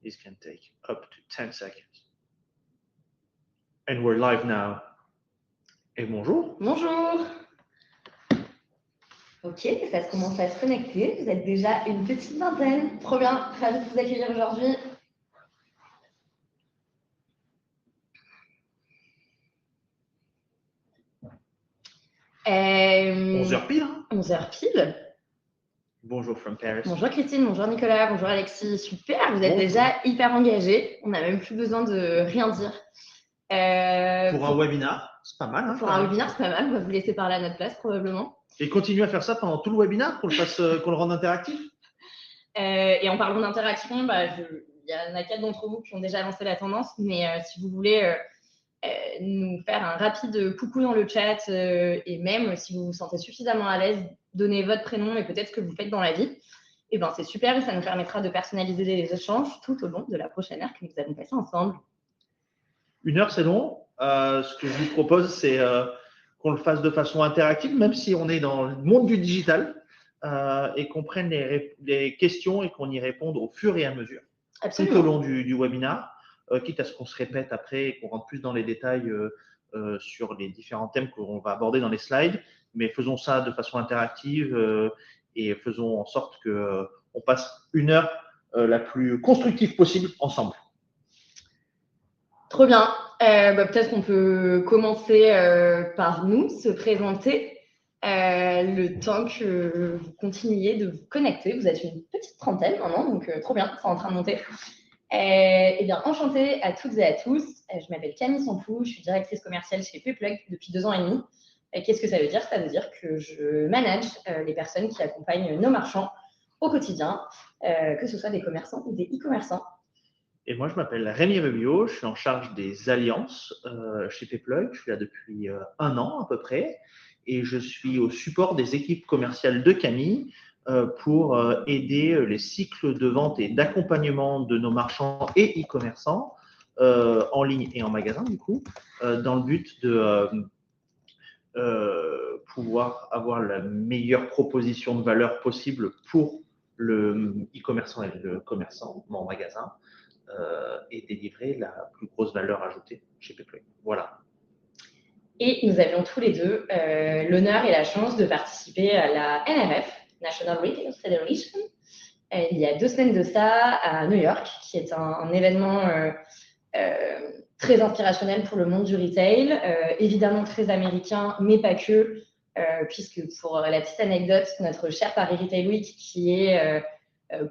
This can take up to 10 seconds. And we're live now. Et bonjour. Bonjour. Ok, ça commence à se connecter. Vous êtes déjà une petite vingtaine. Trop bien, ravi de vous accueillir aujourd'hui. Euh, 11h pile. Hein? 11h pile. Bonjour from Paris. Bonjour Christine, bonjour Nicolas, bonjour Alexis. Super, vous êtes déjà hyper engagés. On n'a même plus besoin de rien dire. Pour un webinar, c'est pas mal. Hein, pour un webinar, c'est pas mal. On va vous laisser parler à notre place probablement. Et continuer à faire ça pendant tout le webinar, qu'on le rende interactif. Et en parlant d'interaction, il y en a 4 d'entre vous qui ont déjà lancé la tendance, mais si vous voulez nous faire un rapide coucou dans le chat et même si vous vous sentez suffisamment à l'aise, donnez votre prénom et peut-être ce que vous faites dans la vie. Et ben c'est super et ça nous permettra de personnaliser les échanges tout au long de la prochaine heure que nous allons passer ensemble. 1 heure, c'est long. Ce que je vous propose, c'est qu'on le fasse de façon interactive, même si on est dans le monde du digital, et qu'on prenne les questions et qu'on y réponde au fur et à mesure. Absolument. Tout au long du webinar, quitte à ce qu'on se répète après et qu'on rentre plus dans les détails sur les différents thèmes qu'on va aborder dans les slides, mais faisons ça de façon interactive et faisons en sorte qu'on passe 1 heure la plus constructive possible ensemble. Trop bien. Peut-être qu'on peut commencer par nous, se présenter. Le temps que vous continuiez de vous connecter. Vous êtes une petite trentaine maintenant, donc trop bien, c'est en train de monter. Eh bien, enchantée à toutes et à tous. Je m'appelle Camille Sampou, je suis directrice commerciale chez Payplug depuis 2 ans et demi. Qu'est-ce que ça veut dire? Ça veut dire que je manage les personnes qui accompagnent nos marchands au quotidien, que ce soit des commerçants ou des e-commerçants. Et moi, je m'appelle Rémi Rubio, je suis en charge des alliances chez Payplug. Je suis là depuis 1 an à peu près et je suis au support des équipes commerciales de Camille pour aider les cycles de vente et d'accompagnement de nos marchands et e-commerçants en ligne et en magasin, du coup, dans le but de pouvoir avoir la meilleure proposition de valeur possible pour le e-commerçant et le commerçant en magasin. Et délivrer la plus grosse valeur ajoutée chez Payplug. Voilà. Et nous avions tous les deux l'honneur et la chance de participer à la NRF, National Retail Federation, il y a 2 semaines de ça à New York, qui est un événement très inspirationnel pour le monde du retail, évidemment très américain, mais pas que, puisque pour la petite anecdote, notre cher Paris Retail Week, qui est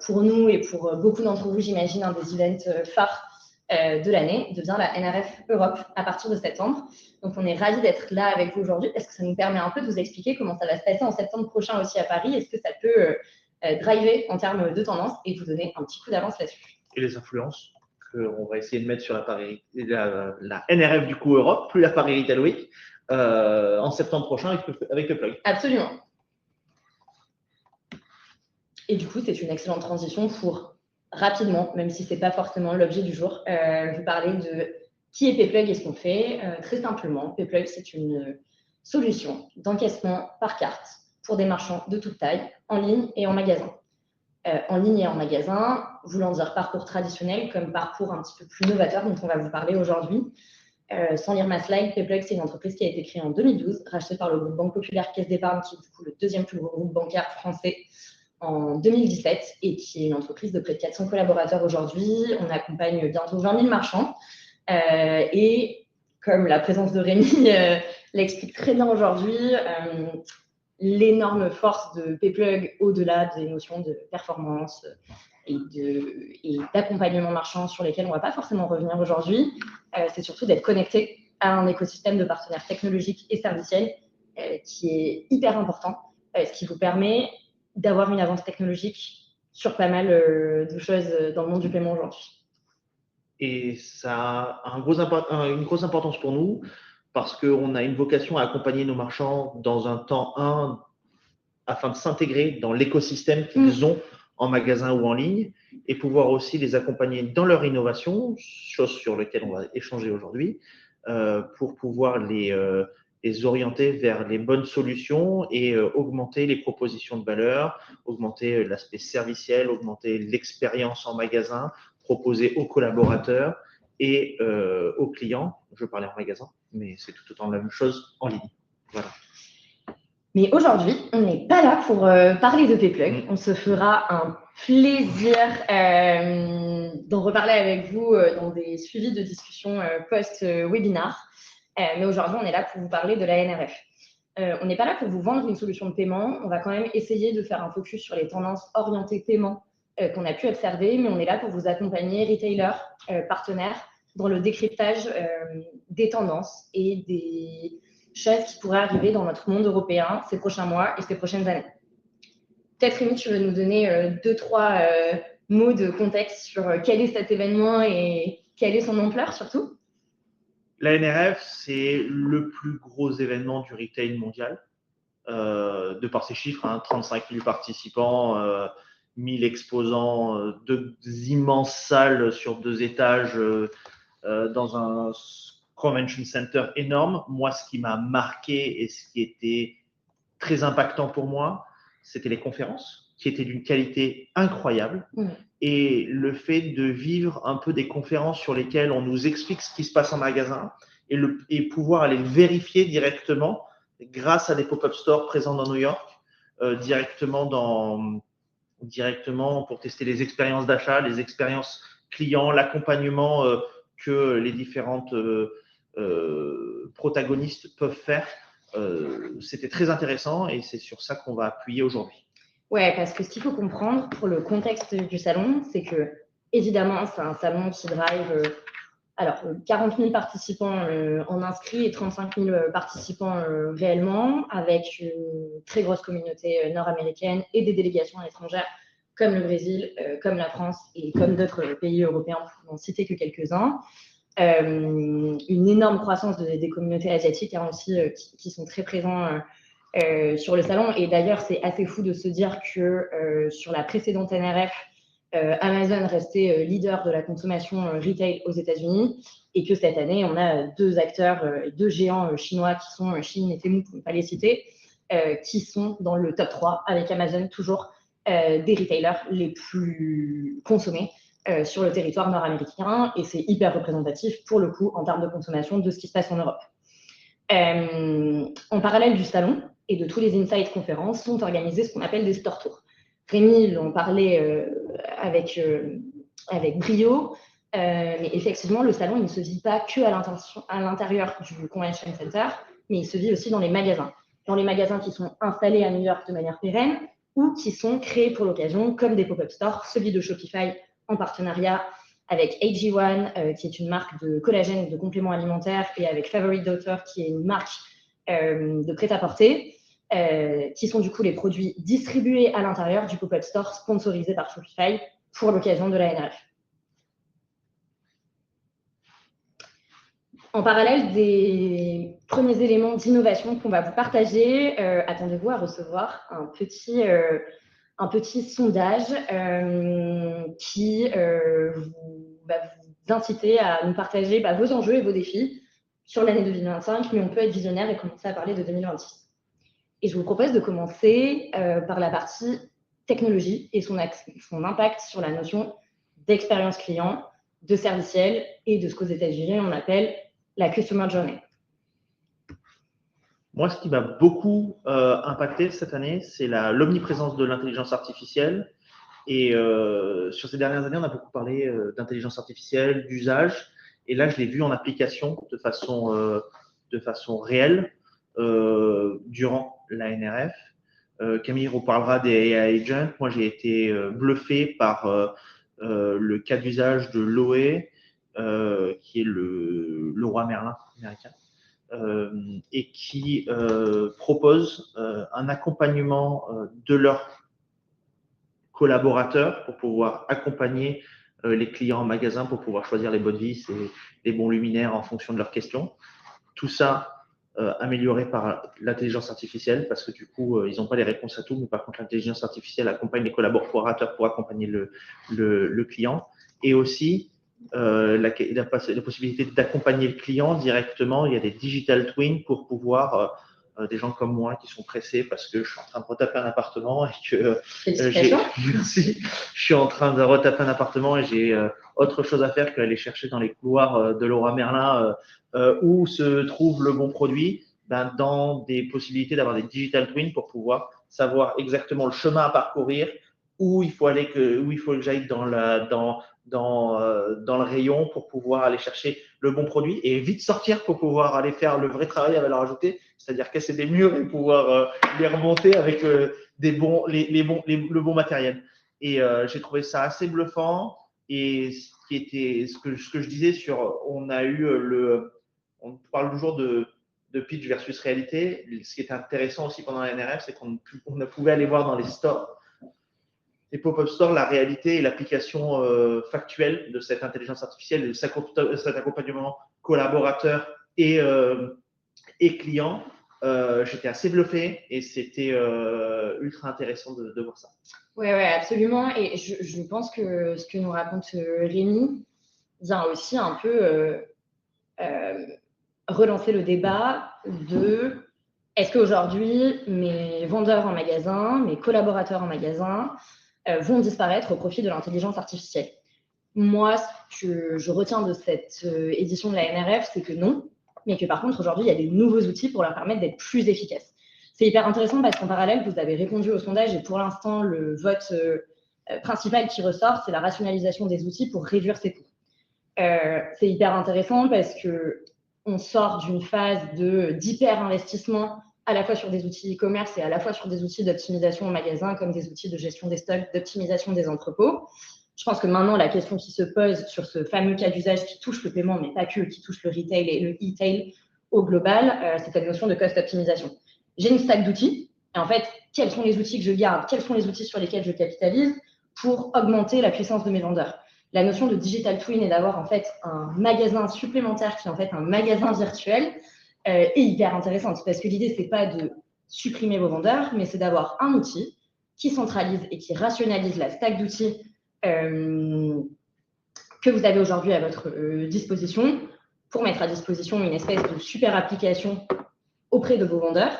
pour nous et pour beaucoup d'entre vous, j'imagine, un des events phares de l'année, devient la NRF Europe à partir de septembre. Donc, on est ravis d'être là avec vous aujourd'hui. Est-ce que ça nous permet un peu de vous expliquer comment ça va se passer en septembre prochain aussi à Paris? Est-ce que ça peut driver en termes de tendance et vous donner un petit coup d'avance là-dessus? Et les influences qu'on va essayer de mettre sur la NRF du coup Europe, plus la Paris Retail Week, en septembre prochain avec Payplug. Absolument. Et du coup, c'est une excellente transition pour rapidement, même si ce n'est pas forcément l'objet du jour, vous parler de qui est Payplug et ce qu'on fait. Très simplement, Payplug, c'est une solution d'encaissement par carte pour des marchands de toute taille, en ligne et en magasin. En ligne et en magasin, voulant dire parcours traditionnel comme parcours un petit peu plus novateur dont on va vous parler aujourd'hui. Sans lire ma slide, Payplug, c'est une entreprise qui a été créée en 2012, rachetée par le groupe Banque Populaire Caisse d'Épargne, qui est du coup le 2e plus gros groupe bancaire français en 2017 et qui est une entreprise de près de 400 collaborateurs aujourd'hui. On accompagne bientôt 20 000 marchands et comme la présence de Rémi l'explique très bien aujourd'hui, l'énorme force de Payplug au-delà des notions de performance et d'accompagnement marchand sur lesquels on ne va pas forcément revenir aujourd'hui, c'est surtout d'être connecté à un écosystème de partenaires technologiques et serviciels qui est hyper important, ce qui vous permet d'avoir une avance technologique sur pas mal de choses dans le monde du paiement aujourd'hui. Et ça a une grosse importance pour nous parce qu'on a une vocation à accompagner nos marchands dans un temps 1 afin de s'intégrer dans l'écosystème qu'ils ont en magasin ou en ligne et pouvoir aussi les accompagner dans leur innovation, chose sur laquelle on va échanger aujourd'hui, pour pouvoir les orienter vers les bonnes solutions et augmenter les propositions de valeur, augmenter l'aspect serviciel, augmenter l'expérience en magasin, proposer aux collaborateurs et aux clients. Je parlais en magasin, mais c'est tout autant la même chose en ligne. Voilà. Mais aujourd'hui, on n'est pas là pour parler de Payplug. On se fera un plaisir d'en reparler avec vous dans des suivis de discussion post-webinar. Mais aujourd'hui, on est là pour vous parler de la NRF. On n'est pas là pour vous vendre une solution de paiement. On va quand même essayer de faire un focus sur les tendances orientées paiement qu'on a pu observer, mais on est là pour vous accompagner, retailers, partenaires, dans le décryptage des tendances et des choses qui pourraient arriver dans notre monde européen ces prochains mois et ces prochaines années. Peut-être, Rémi, tu veux nous donner 2-3 mots de contexte sur quel est cet événement et quelle est son ampleur surtout? La NRF, c'est le plus gros événement du retail mondial, de par ses chiffres, 35 000 participants, 1000 exposants, 2 immenses salles sur 2 étages dans un convention center énorme. Moi, ce qui m'a marqué et ce qui était très impactant pour moi, c'était les conférences qui étaient d'une qualité incroyable. Et le fait de vivre un peu des conférences sur lesquelles on nous explique ce qui se passe en magasin et pouvoir aller vérifier directement grâce à des pop-up stores présents dans New York, directement pour tester les expériences d'achat, les expériences clients, l'accompagnement que les différentes protagonistes peuvent faire. C'était très intéressant et c'est sur ça qu'on va appuyer aujourd'hui. Ouais, parce que ce qu'il faut comprendre pour le contexte du salon, c'est que, évidemment, c'est un salon qui drive 40 000 participants en inscrits et 35 000 participants réellement, avec une très grosse communauté nord-américaine et des délégations étrangères comme le Brésil, comme la France et comme d'autres pays européens, pour n'en citer que quelques-uns. Une énorme croissance des communautés asiatiques aussi qui sont très présents sur le salon. Et d'ailleurs, c'est assez fou de se dire que sur la précédente NRF, Amazon restait leader de la consommation retail aux États-Unis et que cette année, on a 2 acteurs, 2 géants chinois qui sont Shein et Temu, pour ne pas les citer, qui sont dans le top 3 avec Amazon, toujours des retailers les plus consommés sur le territoire nord-américain. Et c'est hyper représentatif, pour le coup, en termes de consommation de ce qui se passe en Europe. En parallèle du salon et de tous les Insight conférences, sont organisés ce qu'on appelle des store tours. Rémi en parlait avec brio, mais effectivement, le salon il ne se vit pas que à l'intérieur du Convention Center, mais il se vit aussi dans les magasins. Dans les magasins qui sont installés à New York de manière pérenne ou qui sont créés pour l'occasion, comme des pop-up stores, celui de Shopify en partenariat avec AG1, qui est une marque de collagène et de compléments alimentaires, et avec Favorite Daughter, qui est une marque de prêt-à-porter, qui sont du coup les produits distribués à l'intérieur du pop-up store sponsorisé par Shopify pour l'occasion de la NRF. En parallèle des premiers éléments d'innovation qu'on va vous partager, attendez-vous à recevoir un petit sondage qui va vous inciter à nous partager vos enjeux et vos défis sur l'année 2025, mais on peut être visionnaire et commencer à parler de 2026. Et je vous propose de commencer par la partie technologie et son impact sur la notion d'expérience client, de serviciel et de ce qu'aux États-Unis on appelle la Customer Journey. Moi, ce qui m'a beaucoup impacté cette année, c'est l'omniprésence de l'intelligence artificielle. Et sur ces dernières années, on a beaucoup parlé d'intelligence artificielle, d'usage. Et là, je l'ai vu en application de façon réelle durant la NRF. Camille reparlera des AI agents. Moi, j'ai été bluffé par le cas d'usage de Loe, qui est le roi Merlin américain. Et qui propose un accompagnement de leurs collaborateurs pour pouvoir accompagner les clients en magasin pour pouvoir choisir les bonnes vis et les bons luminaires en fonction de leurs questions. Tout ça amélioré par l'intelligence artificielle parce que du coup, ils n'ont pas les réponses à tout, mais par contre, l'intelligence artificielle accompagne les collaborateurs pour accompagner le client. Et aussi, la possibilité d'accompagner le client directement. Il y a des digital twins pour pouvoir des gens comme moi qui sont pressés parce que je suis en train de retaper un appartement et que merci, je suis en train de retaper un appartement et j'ai autre chose à faire qu'aller chercher dans les couloirs de Leroy Merlin où se trouve le bon produit, dans des possibilités d'avoir des digital twins pour pouvoir savoir exactement le chemin à parcourir, où il faut aller, où il faut que j'aille dans le rayon pour pouvoir aller chercher le bon produit et vite sortir pour pouvoir aller faire le vrai travail à valeur ajoutée, c'est-à-dire casser des murs et pouvoir les remonter avec le bon matériel. Et j'ai trouvé ça assez bluffant. Et ce que je disais on parle toujours de pitch versus réalité. Ce qui était intéressant aussi pendant la NRF, c'est qu'on pouvait aller voir dans les stores, les pop-up stores, la réalité et l'application factuelle de cette intelligence artificielle, de cet accompagnement collaborateur et client. J'étais assez bluffé et c'était ultra intéressant de voir ça. Oui, absolument. Et je pense que ce que nous raconte Rémi vient aussi un peu relancer le débat de est-ce qu'aujourd'hui, mes vendeurs en magasin, mes collaborateurs en magasin vont disparaître au profit de l'intelligence artificielle. Moi, ce que je retiens de cette édition de la NRF, c'est que non, mais que par contre, aujourd'hui, il y a des nouveaux outils pour leur permettre d'être plus efficaces. C'est hyper intéressant parce qu'en parallèle, vous avez répondu au sondage et pour l'instant, le vote principal qui ressort, c'est la rationalisation des outils pour réduire ses coûts. C'est hyper intéressant parce qu'on sort d'une phase d'hyper-investissement à la fois sur des outils e-commerce et à la fois sur des outils d'optimisation en magasin, comme des outils de gestion des stocks, d'optimisation des entrepôts. Je pense que maintenant, la question qui se pose sur ce fameux cas d'usage qui touche le paiement, mais pas que, qui touche le retail et le e-tail au global, c'est cette notion de cost optimisation. J'ai une stack d'outils, et en fait, quels sont les outils que je garde, quels sont les outils sur lesquels je capitalise pour augmenter la puissance de mes vendeurs. La notion de digital twin et d'avoir en fait un magasin supplémentaire qui est en fait un magasin virtuel est hyper intéressante parce que l'idée, c'est pas de supprimer vos vendeurs, mais c'est d'avoir un outil qui centralise et qui rationalise la stack d'outils que vous avez aujourd'hui à votre disposition pour mettre à disposition une espèce de super application auprès de vos vendeurs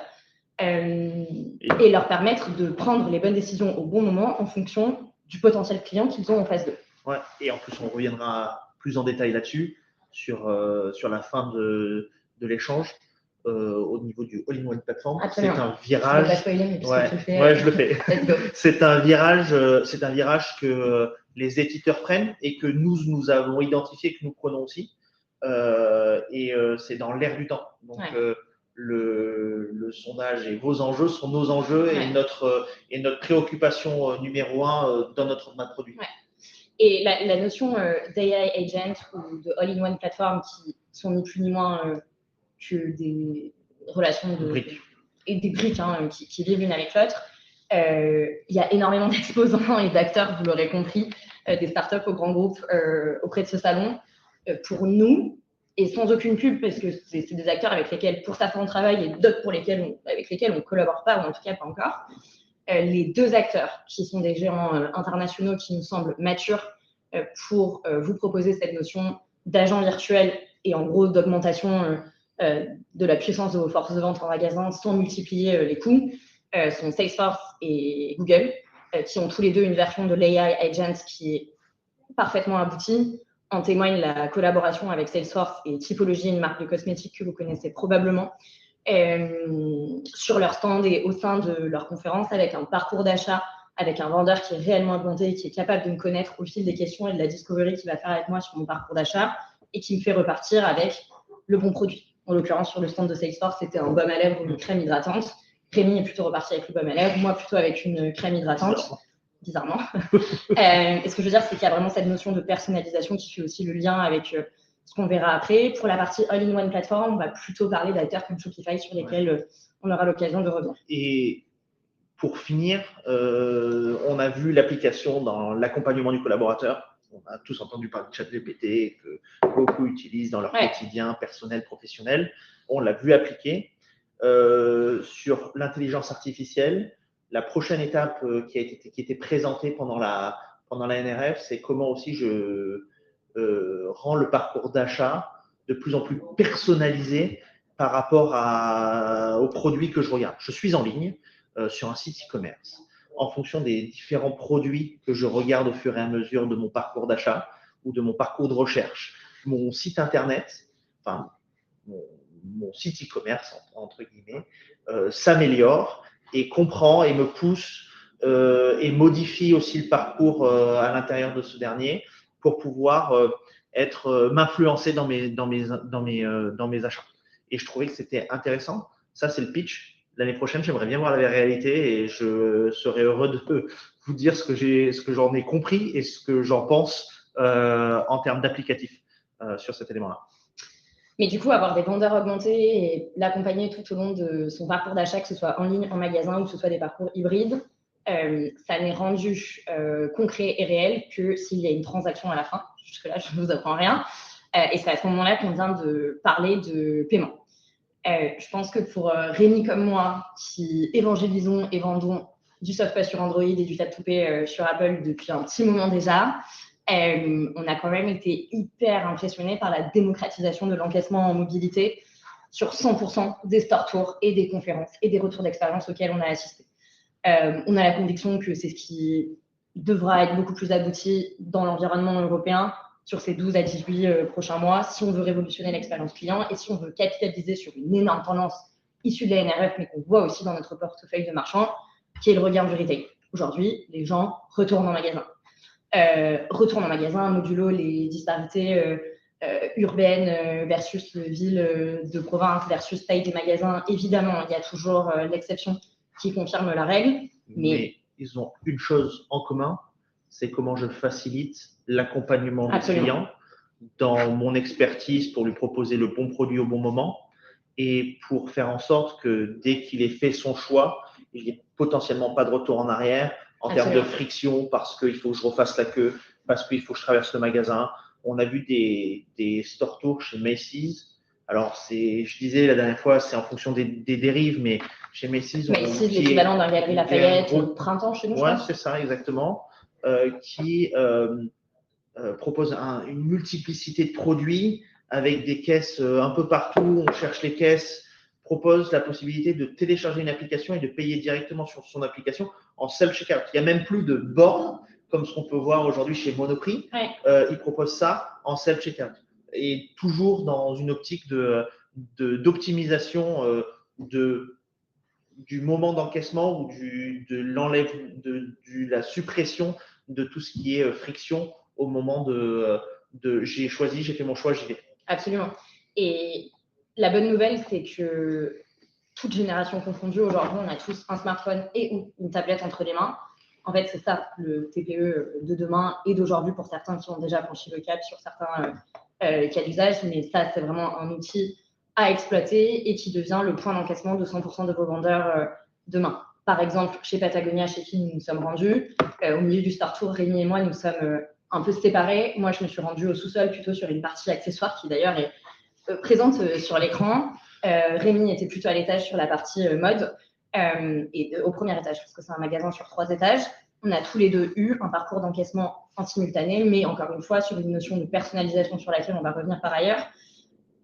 et leur permettre de prendre les bonnes décisions au bon moment en fonction du potentiel client qu'ils ont en face d'eux. Ouais, et en plus, on reviendra plus en détail là-dessus sur la fin de l'échange. Au niveau du all-in-one platform, c'est un virage. Je le fais. C'est un virage que les éditeurs prennent et que nous avons identifié, que nous prenons aussi. Et c'est dans l'air du temps. Donc, le sondage et vos enjeux sont nos enjeux et notre préoccupation numéro 1 dans notre produit. Ouais. Et la notion d'AI agent ou de all-in-one platform qui sont ni plus ni moins que des relations et des briques qui vivent l'une avec l'autre. Il y a énormément d'exposants et d'acteurs, vous l'aurez compris, des startups aux grands groupes auprès de ce salon. Pour nous, et sans aucune pub, parce que c'est des acteurs avec lesquels, pour certains, on travaille et d'autres avec lesquels on ne collabore pas, ou en tout cas pas encore. Les deux acteurs, qui sont des géants internationaux qui nous semblent matures pour vous proposer cette notion d'agent virtuel et en gros d'augmentation de la puissance de vos forces de vente en magasin sans multiplier les coûts, sont Salesforce et Google, qui ont tous les deux une version de l'AI Agent qui est parfaitement aboutie. En témoigne la collaboration avec Salesforce et Typology, une marque de cosmétiques que vous connaissez probablement, sur leur stand et au sein de leur conférence, avec un parcours d'achat, avec un vendeur qui est réellement implanté, qui est capable de me connaître au fil des questions et de la discovery qu'il va faire avec moi sur mon parcours d'achat et qui me fait repartir avec le bon produit. En l'occurrence, sur le stand de Salesforce, c'était un baume à lèvres ou une crème hydratante. Rémi est plutôt reparti avec le baume à lèvres, moi plutôt avec une crème hydratante. Bizarrement. Et ce que je veux dire, c'est qu'il y a vraiment cette notion de personnalisation qui fait aussi le lien avec ce qu'on verra après. Pour la partie all-in-one platform, on va plutôt parler d'acteurs comme Shopify sur lesquels on aura l'occasion de revenir. Et pour finir, on a vu l'application dans l'accompagnement du collaborateur. On a tous entendu parler de ChatGPT que beaucoup utilisent dans leur quotidien personnel, professionnel. On l'a vu appliquer sur l'intelligence artificielle. La prochaine étape qui était présentée pendant la NRF, c'est comment aussi je rends le parcours d'achat de plus en plus personnalisé par rapport aux produits que je regarde. Je suis en ligne sur un site e-commerce. En fonction des différents produits que je regarde au fur et à mesure de mon parcours d'achat ou de mon parcours de recherche, mon site internet, enfin mon site e-commerce entre guillemets, s'améliore et comprend et me pousse et modifie aussi le parcours à l'intérieur de ce dernier pour pouvoir m'influencer dans mes achats. Et je trouvais que c'était intéressant. Ça, c'est le pitch. L'année prochaine, j'aimerais bien voir la réalité et je serais heureux de vous dire ce que j'en ai compris et ce que j'en pense en termes d'applicatif sur cet élément-là. Mais du coup, avoir des vendeurs augmentés et l'accompagner tout au long de son parcours d'achat, que ce soit en ligne, en magasin ou que ce soit des parcours hybrides, ça n'est rendu concret et réel que s'il y a une transaction à la fin. Jusque-là, je ne vous apprends rien. Et c'est à ce moment-là qu'on vient de parler de paiement. Je pense que pour Rémi comme moi, qui évangélisons et vendons du software sur Android et du tap-to-pay sur Apple depuis un petit moment déjà, on a quand même été hyper impressionnés par la démocratisation de l'encaissement en mobilité sur 100% des store tours et des conférences et des retours d'expérience auxquels on a assisté. On a la conviction que c'est ce qui devra être beaucoup plus abouti dans l'environnement européen sur ces 12 à 18 prochains mois, si on veut révolutionner l'expérience client et si on veut capitaliser sur une énorme tendance issue de la NRF, mais qu'on voit aussi dans notre portefeuille de marchands, qui est le regain du retail. Aujourd'hui, les gens retournent en magasin. Modulo les disparités urbaines versus villes de province versus taille des magasins. Évidemment, il y a toujours l'exception qui confirme la règle. Mais ils ont une chose en commun, c'est comment je facilite l'accompagnement du client dans mon expertise pour lui proposer le bon produit au bon moment et pour faire en sorte que dès qu'il ait fait son choix, il n'y ait potentiellement pas de retour en arrière en termes de friction parce qu'il faut que je refasse la queue, parce qu'il faut que je traverse le magasin. On a vu des store tours chez Macy's. Alors, je disais la dernière fois, c'est en fonction des dérives, mais chez Macy's, Macy's, l'équivalent d'un Galerie Lafayette au printemps chez nous. Ouais, c'est ça, exactement. Qui propose une multiplicité de produits avec des caisses un peu partout. On cherche les caisses, propose la possibilité de télécharger une application et de payer directement sur son application en self-checkout. Il n'y a même plus de borne, comme ce qu'on peut voir aujourd'hui chez Monoprix. Ouais. Ils proposent ça en self-checkout. Et toujours dans une optique d'optimisation du moment d'encaissement ou de la suppression de tout ce qui est friction au moment de j'ai choisi, j'ai fait mon choix, j'y vais. Absolument. Et la bonne nouvelle, c'est que toute génération confondue, aujourd'hui, on a tous un smartphone et ou une tablette entre les mains. En fait, c'est ça le TPE de demain et d'aujourd'hui pour certains qui ont déjà franchi le cap sur certains cas d'usage. Mais ça, c'est vraiment un outil à exploiter et qui devient le point d'encaissement de 100% de vos vendeurs demain. Par exemple, chez Patagonia, chez qui nous nous sommes rendus, au milieu du Store Tour, Rémi et moi, nous sommes un peu séparés. Moi, je me suis rendue au sous-sol plutôt sur une partie accessoire qui d'ailleurs est présente sur l'écran. Rémi était plutôt à l'étage sur la partie mode et au premier étage parce que c'est un magasin sur 3 étages. On a tous les deux eu un parcours d'encaissement en simultané, mais encore une fois, sur une notion de personnalisation sur laquelle on va revenir par ailleurs,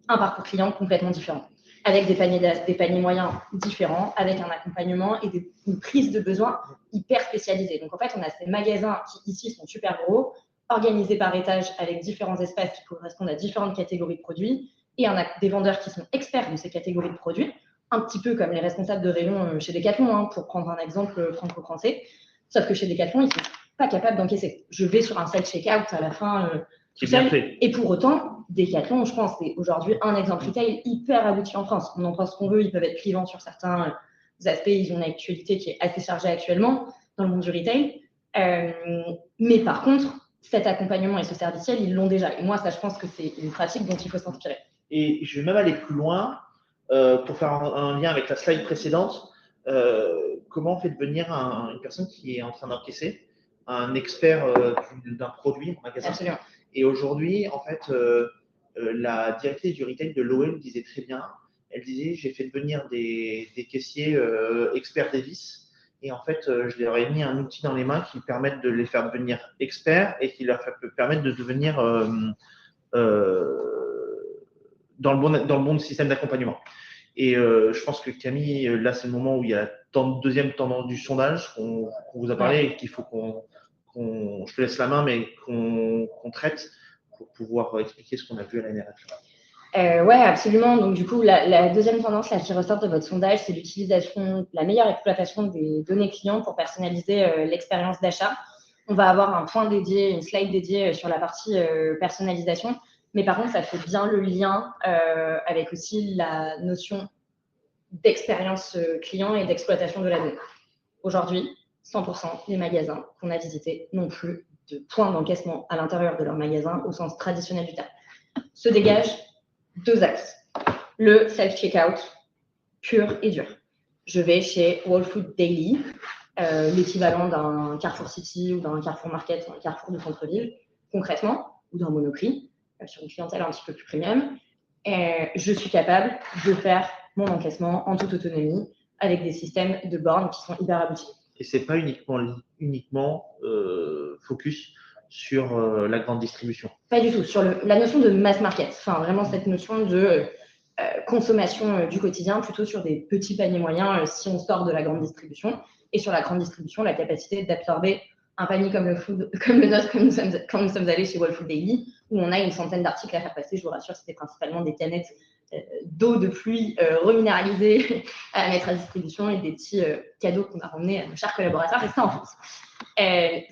un parcours client complètement différent, avec des paniers moyens différents, avec un accompagnement et une prise de besoin hyper spécialisée. Donc en fait, on a ces magasins qui ici sont super gros, organisés par étage avec différents espaces qui correspondent à différentes catégories de produits, et on a des vendeurs qui sont experts de ces catégories de produits, un petit peu comme les responsables de rayon chez Decathlon, pour prendre un exemple franco-français, sauf que chez Decathlon, ils ne sont pas capables d'encaisser. Je vais sur un self-checkout à la fin tout seul, et pour autant, Decathlon, je pense, c'est aujourd'hui un exemple retail hyper abouti en France. On en pense ce qu'on veut, ils peuvent être clivants sur certains aspects, ils ont une actualité qui est assez chargée actuellement dans le monde du retail. Mais par contre, cet accompagnement et ce serviciel, ils l'ont déjà. Et moi, ça, je pense que c'est une pratique dont il faut s'inspirer. Et je vais même aller plus loin pour faire un lien avec la slide précédente. Comment on fait devenir une personne qui est en train d'encaisser un expert d'un produit en magasin. Absolument. Et aujourd'hui, en fait, la directrice du retail de l'OL disait très bien, elle disait, j'ai fait devenir des caissiers experts Davis. Et en fait, je leur ai mis un outil dans les mains qui permettent de les faire devenir experts et qui leur permettent de devenir dans le bon système d'accompagnement. Et je pense que Camille, là, c'est le moment où il y a la deuxième tendance du sondage qu'on vous a parlé et qu'il faut je te laisse la main, mais qu'on traite pour pouvoir expliquer ce qu'on a vu à la NRF. Ouais, absolument. Donc, du coup, la deuxième tendance là, qui ressort de votre sondage, c'est l'utilisation, la meilleure exploitation des données clients pour personnaliser l'expérience d'achat. On va avoir un point dédié, une slide dédiée sur la partie personnalisation. Mais par contre, ça fait bien le lien avec aussi la notion d'expérience client et d'exploitation de la donnée. Aujourd'hui, 100% des magasins qu'on a visités n'ont plus de points d'encaissement à l'intérieur de leur magasin au sens traditionnel du terme. Se dégagent 2 axes. Le self-checkout pur et dur. Je vais chez Whole Food Daily, l'équivalent d'un Carrefour City ou d'un Carrefour Market ou un Carrefour de centre-ville, concrètement, ou d'un Monoprix, sur une clientèle un petit peu plus premium. Je suis capable de faire mon encaissement en toute autonomie avec des systèmes de bornes qui sont hyper aboutis. Et ce n'est pas uniquement focus sur la grande distribution. Pas du tout, sur la notion de mass market, enfin vraiment cette notion de consommation du quotidien, plutôt sur des petits paniers moyens si on sort de la grande distribution. Et sur la grande distribution, la capacité d'absorber un panier comme le nôtre quand nous sommes allés chez Whole Food Daily, où on a une centaine d'articles à faire passer. Je vous rassure, c'était principalement des canettes d'eau de pluie reminéralisées à mettre à distribution et des petits cadeaux qu'on a ramenés à nos chers collaborateurs restés en France.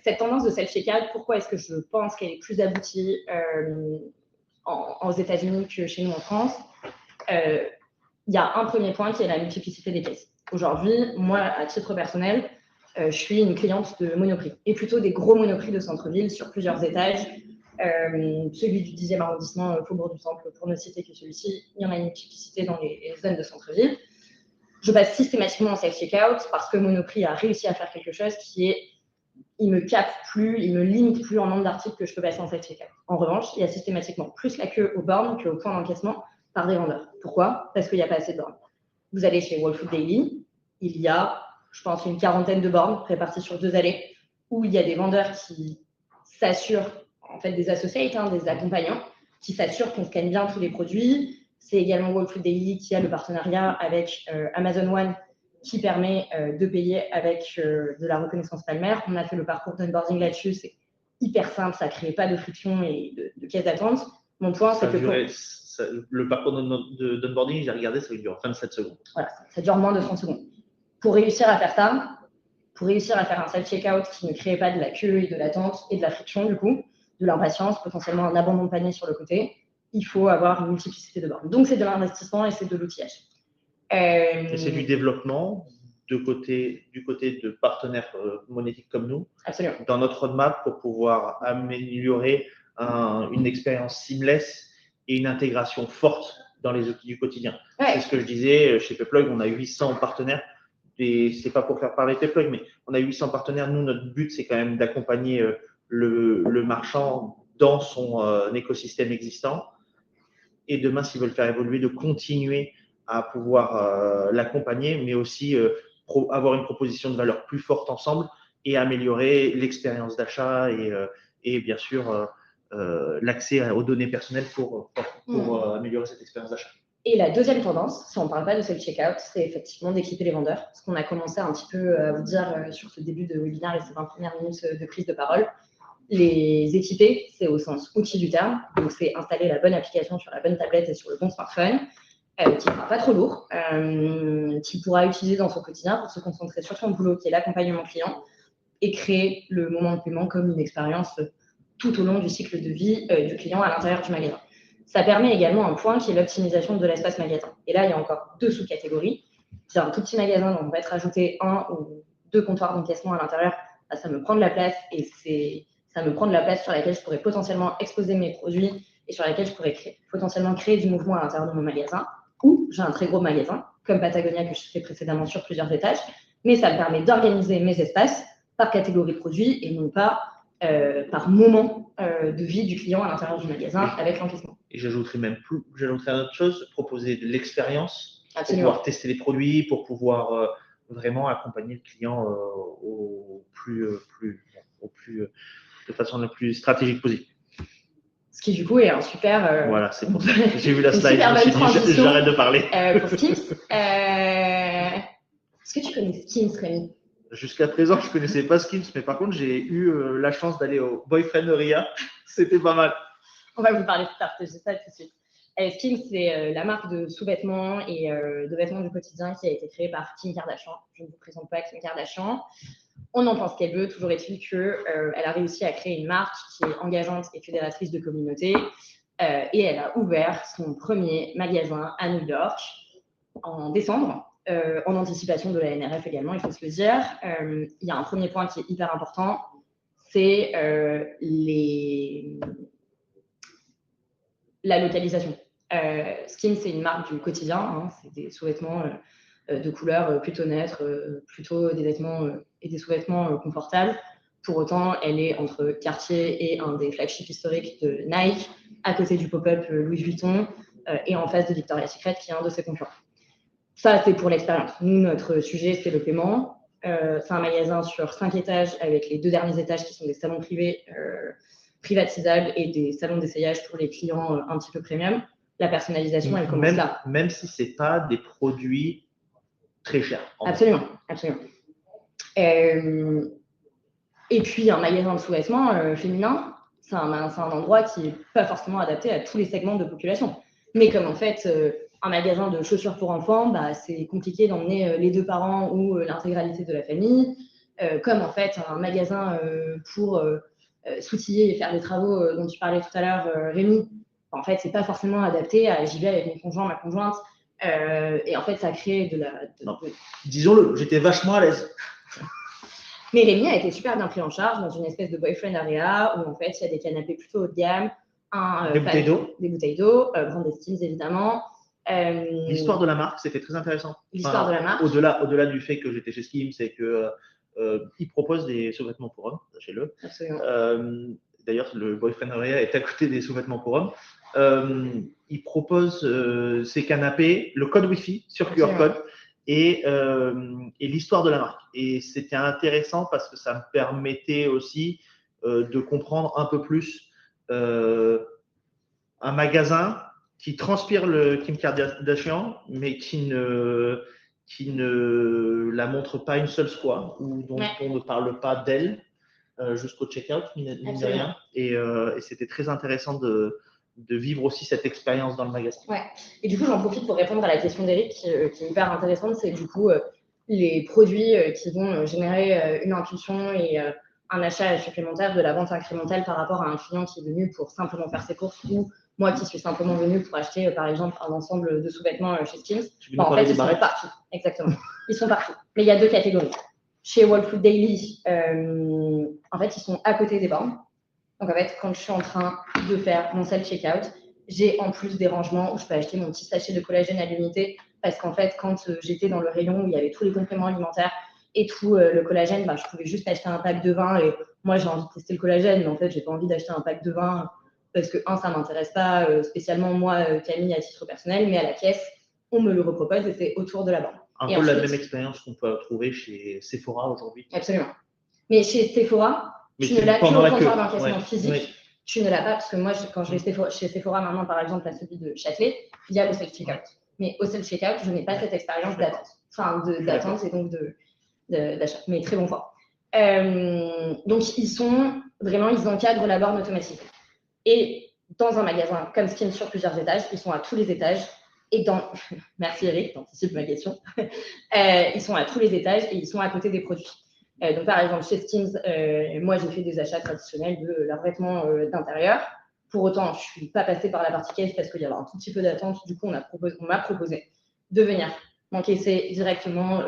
Cette tendance de self-checkout, pourquoi est-ce que je pense qu'elle est plus aboutie aux États-Unis que chez nous en France? Il y a un premier point qui est la multiplicité des caisses. Aujourd'hui, moi, à titre personnel, je suis une cliente de Monoprix, et plutôt des gros Monoprix de centre-ville sur plusieurs étages. Celui du 10e arrondissement, Faubourg du Temple, pour ne citer que celui-ci, il y en a une multiplicité dans les zones de centre-ville. Je passe systématiquement en self-checkout parce que Monoprix a réussi à faire quelque chose qui est, il me capte plus, il me limite plus en nombre d'articles que je peux passer en self-checkout. En revanche, il y a systématiquement plus la queue aux bornes qu'au point d'encaissement par des vendeurs. Pourquoi? Parce qu'il n'y a pas assez de bornes. Vous allez chez Whole Food Daily, il y a, je pense, une quarantaine de bornes réparties sur 2 allées, où il y a des vendeurs qui s'assurent, en fait des associates, des accompagnants, qui s'assurent qu'on scanne bien tous les produits. C'est également Whole Food Daily qui a le partenariat avec Amazon One, qui permet de payer avec de la reconnaissance palmaire. On a fait le parcours d'onboarding là-dessus, c'est hyper simple, ça ne crée pas de friction et de caisse d'attente. Mon point, c'est que le parcours d'onboarding, j'ai regardé, ça dure 27 secondes. Voilà, ça dure moins de 30 secondes. Pour réussir à faire ça, pour réussir à faire un self-checkout qui ne crée pas de la queue et de l'attente et de la friction, du coup, de l'impatience, potentiellement un abandon de panier sur le côté, il faut avoir une multiplicité de bornes. Donc, c'est de l'investissement et c'est de l'outillage. Et c'est du développement du côté de partenaires monétiques comme nous. Absolument. Dans notre roadmap pour pouvoir améliorer une expérience seamless et une intégration forte dans les outils du quotidien. Ouais. C'est ce que je disais, chez Payplug, on a 800 partenaires. Et c'est pas pour faire parler Payplug, mais on a 800 partenaires. Nous, notre but, c'est quand même d'accompagner le marchand dans son écosystème existant. Et demain, s'ils veulent faire évoluer, de continuer à pouvoir l'accompagner, mais aussi avoir une proposition de valeur plus forte ensemble et améliorer l'expérience d'achat et bien sûr l'accès aux données personnelles pour améliorer cette expérience d'achat. Et la deuxième tendance, si on ne parle pas de self-checkout, c'est effectivement d'équiper les vendeurs. Ce qu'on a commencé un petit peu à vous dire sur ce début de webinaire et ces 20 premières minutes de prise de parole. Les équiper, c'est au sens outil du terme. Donc, c'est installer la bonne application sur la bonne tablette et sur le bon smartphone, qui ne sera pas trop lourd, qu'il pourra utiliser dans son quotidien pour se concentrer sur son boulot, qui est l'accompagnement client, et créer le moment de paiement comme une expérience tout au long du cycle de vie du client à l'intérieur du magasin. Ça permet également un point qui est l'optimisation de l'espace magasin. Et là, il y a encore 2 sous-catégories. C'est un tout petit magasin dont on va être ajouté 1 ou 2 comptoirs d'encaissement à l'intérieur. Là, ça me prend de la place et ça me prend de la place sur laquelle je pourrais potentiellement exposer mes produits et sur laquelle je pourrais potentiellement créer du mouvement à l'intérieur de mon magasin. Ou j'ai un très gros magasin, comme Patagonia que je fais précédemment sur plusieurs étages, mais ça me permet d'organiser mes espaces par catégorie de produits et non pas par moment de vie du client à l'intérieur du magasin avec l'encaissement. Et j'ajouterais une autre chose, proposer de l'expérience pour pouvoir tester les produits, pour pouvoir vraiment accompagner le client de façon la plus stratégique possible. Ce qui du coup est un super. Voilà, c'est pour ça. J'ai vu la slide, super je me bonne suis dit, j'arrête de parler. Pour Skims. Est-ce que tu connais Skims, Rémi? Jusqu'à présent, je ne connaissais pas Skims, mais par contre, j'ai eu la chance d'aller au Boyfriend Ria. C'était pas mal. On va vous parler de partager ça tout de suite. Skims, c'est la marque de sous-vêtements et de vêtements du quotidien qui a été créée par Kim Kardashian. Je ne vous présente pas Kim Kardashian. On en pense qu'elle veut. Toujours est-il qu'elle a réussi à créer une marque qui est engageante et fédératrice de communauté. Et elle a ouvert son premier magasin à New York en décembre, en anticipation de la NRF également, il faut se le dire. Il y a un premier point qui est hyper important, c'est la localisation. Skin, c'est une marque du quotidien, hein, c'est des sous-vêtements de couleurs plutôt neutres, plutôt des vêtements et des sous-vêtements confortables. Pour autant, elle est entre Cartier et un des flagships historiques de Nike, à côté du pop-up Louis Vuitton et en face de Victoria's Secret, qui est un de ses concurrents. Ça, c'est pour l'expérience. Nous, notre sujet, c'est le paiement. C'est un magasin sur 5 étages avec les 2 derniers étages qui sont des salons privés privatisables et des salons d'essayage pour les clients un petit peu premium. La personnalisation, elle commence là. Même si ce n'est pas des produits très chers. Absolument, absolument. Et puis, un magasin de sous-vêtements féminin, c'est un endroit qui n'est pas forcément adapté à tous les segments de population. Mais comme en fait, un magasin de chaussures pour enfants, bah, c'est compliqué d'emmener les 2 parents ou l'intégralité de la famille. Comme en fait, un magasin pour s'outiller et faire les travaux dont tu parlais tout à l'heure, Rémi, en fait, c'est pas forcément adapté à j'y vais avec mon conjoint, ma conjointe. Et en fait, ça crée de la. Disons-le, j'étais vachement à l'aise. Mais Rémi a été super bien pris en charge dans une espèce de boyfriend area où en fait, il y a des canapés plutôt haut de gamme, des bouteilles d'eau, Brand Esteems évidemment. L'histoire de la marque, c'était très intéressant. L'histoire de la marque. Au-delà du fait que j'étais chez Skims, c'est que ils proposent des sous-vêtements pour hommes, sachez-le. Absolument. D'ailleurs, le Boyfriend Area est à côté des sous-vêtements pour hommes. Ils proposent ces canapés, le code Wi-Fi sur QR code et l'histoire de la marque. Et c'était intéressant parce que ça me permettait aussi de comprendre un peu plus un magasin qui transpire le Kim Kardashian, mais qui ne la montre pas une seule fois, ou dont on ne parle pas d'elle jusqu'au check-out, mine de rien. Et c'était très intéressant de vivre aussi cette expérience dans le magasin. Ouais. Et du coup, j'en profite pour répondre à la question d'Eric, qui est hyper intéressante. C'est du coup les produits qui vont générer une impulsion et un achat supplémentaire, de la vente incrémentale par rapport à un client qui est venu pour simplement faire ses courses, ou moi qui suis simplement venue pour acheter, par exemple, un ensemble de sous-vêtements chez Skims. En fait, ils sont partout. Exactement. Ils sont partout. Mais il y a 2 catégories. Chez Whole Food Daily, en fait, ils sont à côté des bornes. Donc, en fait, quand je suis en train de faire mon self-checkout, j'ai en plus des rangements où je peux acheter mon petit sachet de collagène à l'unité. Parce qu'en fait, quand j'étais dans le rayon où il y avait tous les compléments alimentaires et tout le collagène, bah, je pouvais juste acheter un pack de vin. Et moi, j'ai envie de tester le collagène, mais en fait, j'ai pas envie d'acheter un pack de vin parce que, ça m'intéresse pas spécialement, moi, Camille, à titre personnel, mais à la caisse, on me le repropose et c'est autour de la borne. Un peu la même expérience qu'on peut trouver chez Sephora aujourd'hui. Absolument. Mais chez Sephora, tu ne l'as que au comptoir d'encaissement physique. Tu ne l'as pas, parce que moi, quand je vais chez Sephora maintenant, par exemple, à celui de Châtelet, il y a le self-checkout. Mais au self-checkout, je n'ai pas cette expérience d'attente. Enfin, d'attente et donc d'achat. Mais très bon point. Donc, ils encadrent la borne automatique. Et dans un magasin comme Skims sur plusieurs étages, ils sont à tous les étages. Et merci Eric, t'anticipes ma question. Ils sont à tous les étages et ils sont à côté des produits. Donc, par exemple, chez Skims, moi, j'ai fait des achats traditionnels de leurs vêtements d'intérieur. Pour autant, je ne suis pas passée par la partie caisse parce qu'il y avait un tout petit peu d'attente. Du coup, on m'a proposé de venir m'encaisser directement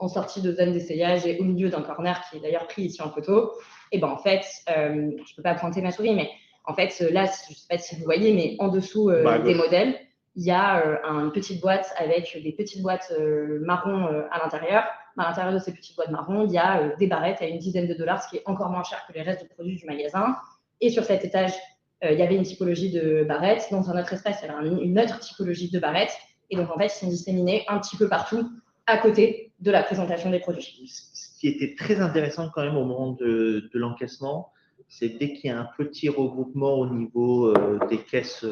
en sortie de zone d'essayage et au milieu d'un corner qui est d'ailleurs pris ici en photo. Et ben en fait, je ne peux pas pointer ma souris, mais en fait, là, je ne sais pas si vous voyez, mais en dessous des modèles, il y a une petite boîte avec des petites boîtes marron à l'intérieur. À l'intérieur de ces petites boîtes marron, il y a des barrettes à une dizaine de dollars, ce qui est encore moins cher que les restes de produits du magasin. Et sur cet étage, il y avait une typologie de barrettes. Dans un autre espace, il y avait une autre typologie de barrettes. Et donc, en fait, ils sont disséminés un petit peu partout à côté de la présentation des produits. Ce qui était très intéressant quand même au moment de l'encaissement, c'est dès qu'il y a un petit regroupement au niveau des caisses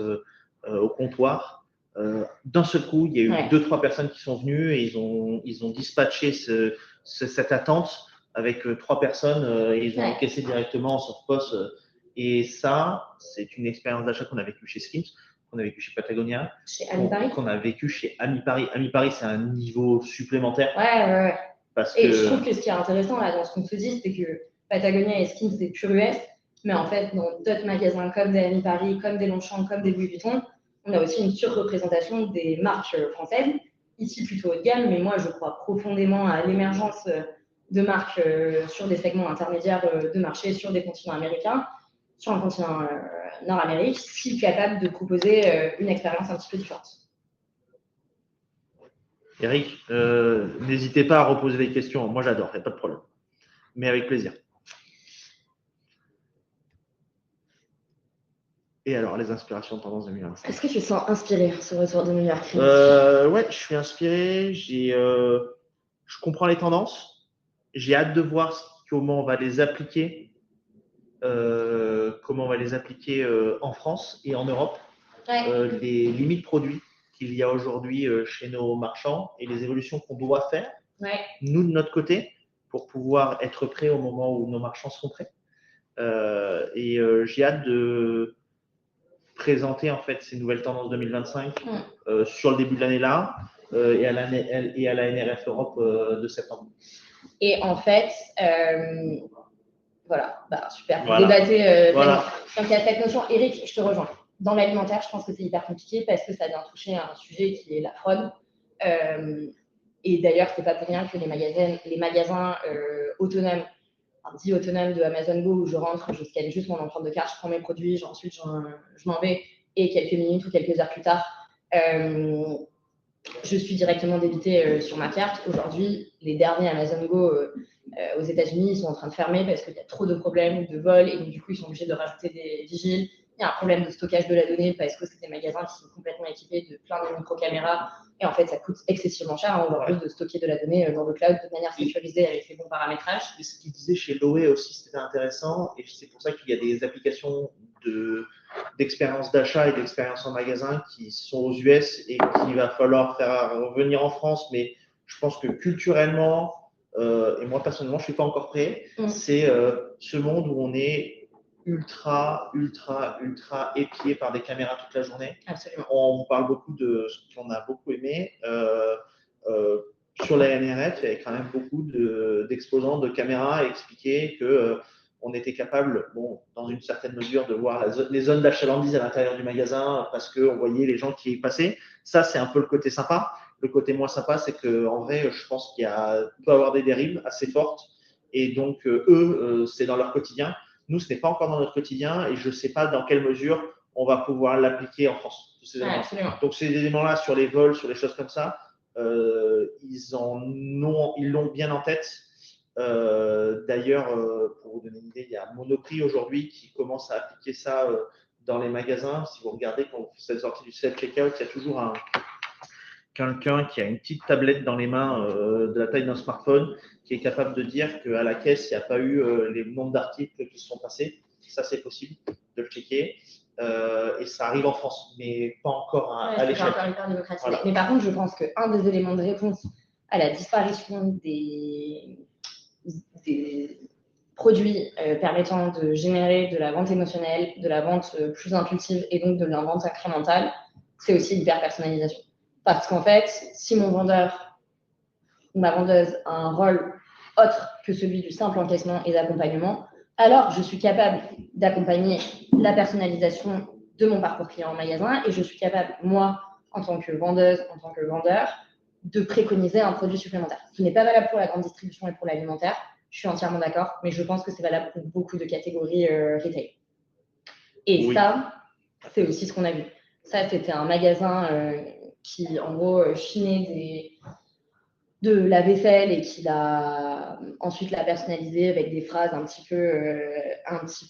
au comptoir, d'un seul coup, il y a eu 2-3 personnes qui sont venues et ils ont dispatché cette attente avec 3 personnes et ils ont encaissé directement sur poste. Et ça, c'est une expérience d'achat qu'on a vécue chez Skims, qu'on a vécu chez Patagonia, qu'on a vécu chez Ami Paris. Ami Paris, c'est un niveau supplémentaire. Ouais. Parce que je trouve que ce qui est intéressant là, dans ce qu'on se dit, c'est que Patagonia et Skims, c'est pur US, mais en fait, dans d'autres magasins comme des Ami Paris, comme des Longchamp, comme des Louis Vuitton, on a aussi une surreprésentation des marques françaises, ici plutôt haut de gamme, mais moi, je crois profondément à l'émergence de marques sur des segments intermédiaires de marché sur des continents américains, sur un continent Nord-Amérique, si capable de proposer une expérience un petit peu différente. Eric, n'hésitez pas à reposer des questions. Moi, j'adore, il n'y a pas de problème. Mais avec plaisir. Et alors, les inspirations de tendance 2025. Est-ce que tu te sens inspiré ce retour de New York? Ouais, je suis inspiré. Je comprends les tendances. J'ai hâte de voir comment on va les appliquer. En France et en Europe. Les limites produits qu'il y a aujourd'hui chez nos marchands et les évolutions qu'on doit faire, nous de notre côté, pour pouvoir être prêts au moment où nos marchands seront prêts. J'ai hâte de présenter en fait ces nouvelles tendances 2025 sur le début de l'année là et à la NRF Europe de septembre. Et en fait, voilà, super. Débattez donc il y a cette notion. Eric, je te rejoins. Dans l'alimentaire, je pense que c'est hyper compliqué parce que ça vient toucher un sujet qui est la fraude. Et d'ailleurs, c'est pas pour rien que les magasins autonomes, dits autonomes de Amazon Go, où je rentre, je scanne juste mon empreinte de carte, je prends mes produits, ensuite je m'en vais, et quelques minutes ou quelques heures plus tard, je suis directement débitée sur ma carte. Aujourd'hui, les derniers Amazon Go aux États-Unis, ils sont en train de fermer parce qu'il y a trop de problèmes de vol et donc, du coup, ils sont obligés de rajouter des vigiles. Il y a un problème de stockage de la donnée parce que c'est des magasins qui sont complètement équipés de plein de micro-caméras et en fait, ça coûte excessivement cher aujourd'hui de stocker de la donnée dans le cloud de manière sécurisée avec les bons paramétrages. Et ce qu'il disait chez Loé aussi, c'était intéressant et c'est pour ça qu'il y a des applications d'expérience d'achat et d'expérience en magasin qui sont aux US et qu'il va falloir faire revenir en France, mais je pense que culturellement, et moi personnellement, je ne suis pas encore prêt, c'est ce monde où on est ultra épié par des caméras toute la journée. Absolument. On vous parle beaucoup de ce qu'on a beaucoup aimé. Sur la NRF, il y avait quand même beaucoup d'exposants de caméras à expliquer qu'on était capable, dans une certaine mesure, de voir les zones d'achalandise à l'intérieur du magasin parce qu'on voyait les gens qui y passaient. Ça, c'est un peu le côté sympa. Le côté moins sympa, c'est qu'en vrai, je pense qu'il peut y avoir des dérives assez fortes. Et donc, eux, c'est dans leur quotidien. Nous, ce n'est pas encore dans notre quotidien et je ne sais pas dans quelle mesure on va pouvoir l'appliquer en France. Donc, ces éléments-là sur les vols, sur les choses comme ça, ils l'ont bien en tête. D'ailleurs, pour vous donner une idée, il y a Monoprix aujourd'hui qui commence à appliquer ça dans les magasins. Si vous regardez, quand vous faites sortie du self-checkout, il y a toujours quelqu'un qui a une petite tablette dans les mains de la taille d'un smartphone qui est capable de dire qu'à la caisse, il n'y a pas eu les nombres d'articles qui se sont passés. Ça, c'est possible de le checker. Et ça arrive en France, mais pas encore à l'échelle. Pas encore hyper démocratique. Voilà. Mais par contre, je pense qu'un des éléments de réponse à la disparition des produits permettant de générer de la vente émotionnelle, de la vente plus impulsive et donc de la vente incrémentale, c'est aussi l'hyper-personnalisation. Parce qu'en fait, si mon vendeur ou ma vendeuse a un rôle autre que celui du simple encaissement et d'accompagnement, alors je suis capable d'accompagner la personnalisation de mon parcours client en magasin et je suis capable, moi, en tant que vendeuse, en tant que vendeur, de préconiser un produit supplémentaire. Ce n'est pas valable pour la grande distribution et pour l'alimentaire, je suis entièrement d'accord, mais je pense que c'est valable pour beaucoup de catégories retail. Et oui. Ça, c'est aussi ce qu'on a vu. Ça, c'était un magasin qui, en gros, chinait de la vaisselle et qui l'a ensuite l'a personnalisé avec des phrases un petit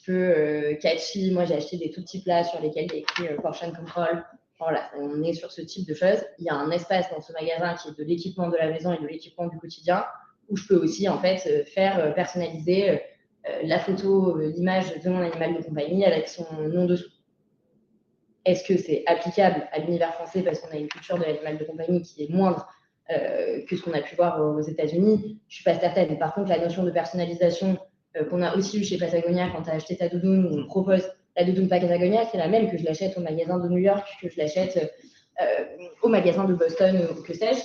peu catchy. Moi, j'ai acheté des tout petits plats sur lesquels il y a écrit Portion Control. Voilà, on est sur ce type de choses. Il y a un espace dans ce magasin qui est de l'équipement de la maison et de l'équipement du quotidien où je peux aussi en fait faire personnaliser la photo, l'image de mon animal de compagnie avec son nom dessous. Est-ce que c'est applicable à l'univers français parce qu'on a une culture de l'animal de compagnie qui est moindre que ce qu'on a pu voir aux États-Unis? Je ne suis pas certaine. Par contre, la notion de personnalisation qu'on a aussi eu chez Patagonia quand tu as acheté ta doudoune, où on propose la doudoune Patagonia, c'est la même que je l'achète au magasin de New York, que je l'achète au magasin de Boston, ou que sais-je.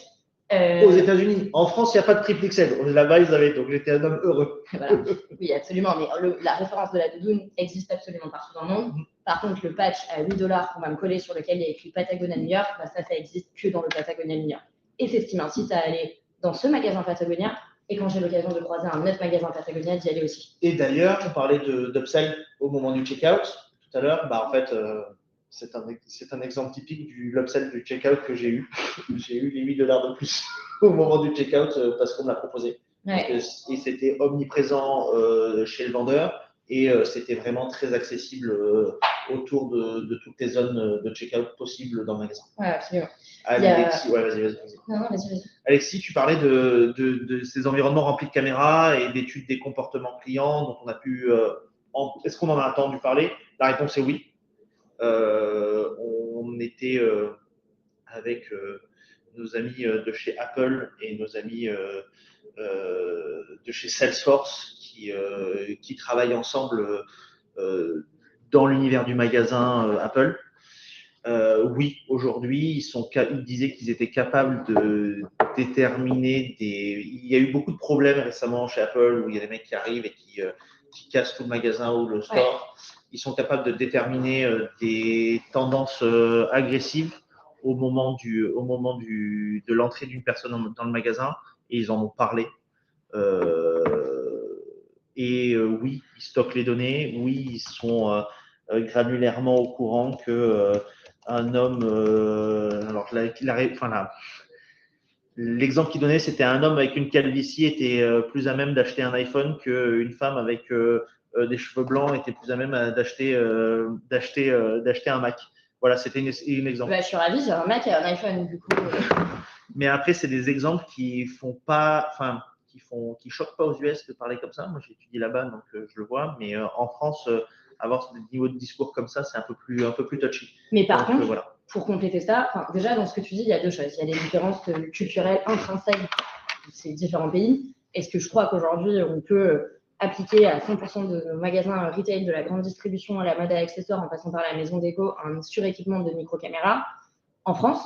Aux États-Unis. En France, il n'y a pas de triple XL. Là-bas, ils avaient, donc j'étais un homme heureux. Voilà. Oui, absolument. Mais la référence de la doudoune existe absolument partout dans le monde. Par contre, le patch à $8 qu'on va me coller sur lequel il y a écrit Patagonia New York, bah ça existe que dans le Patagonia New York. Et c'est ce qui m'incite à aller dans ce magasin Patagonia. Et quand j'ai l'occasion de croiser un autre magasin Patagonia, d'y aller aussi. Et d'ailleurs, on parlait d'upsell au moment du checkout tout à l'heure. Bah, en fait, c'est un exemple typique de l'upsell du checkout que j'ai eu. J'ai eu les $8 de plus au moment du checkout parce qu'on me l'a proposé. Ouais. Et c'était omniprésent chez le vendeur et c'était vraiment très accessible autour de toutes les zones de checkout possibles dans le magasin. Ouais, absolument. Alexis, ouais, vas-y. Non, vas-y. Alexis, tu parlais de ces environnements remplis de caméras et d'études des comportements clients dont on a pu. Est-ce qu'on en a entendu parler? La réponse est oui. On était avec nos amis de chez Apple et nos amis de chez Salesforce qui travaillent ensemble dans l'univers du magasin Apple. Oui, aujourd'hui, ils disaient qu'ils étaient capables de déterminer des. Il y a eu beaucoup de problèmes récemment chez Apple où il y a des mecs qui arrivent et qui cassent tout le magasin ou le store. Ouais. Ils sont capables de déterminer des tendances agressives au moment de l'entrée d'une personne dans le magasin et ils en ont parlé. Oui, ils stockent les données. Oui, ils sont granulairement au courant que un homme. Alors, l'exemple qu'il donnait, c'était un homme avec une calvitie était plus à même d'acheter un iPhone qu'une femme avec des cheveux blancs était plus à même d'acheter un Mac. Voilà, c'était une exemple. Bah, je suis ravie, j'ai un Mac et un iPhone, du coup. Mais après, c'est des exemples qui font pas, enfin, qui choquent pas aux US de parler comme ça. Moi, j'ai étudié là-bas, donc je le vois. Mais en France, avoir des niveaux de discours comme ça, c'est un peu plus touchy. Mais par contre, voilà. Pour compléter ça, déjà dans ce que tu dis, il y a deux choses. Il y a les différences culturelles intrinsèques de ces différents pays. Est-ce que je crois qu'aujourd'hui, on peut appliquer à 100% de nos magasins retail, de la grande distribution à la mode à accessoires, en passant par la maison déco, un suréquipement de micro-caméras en France?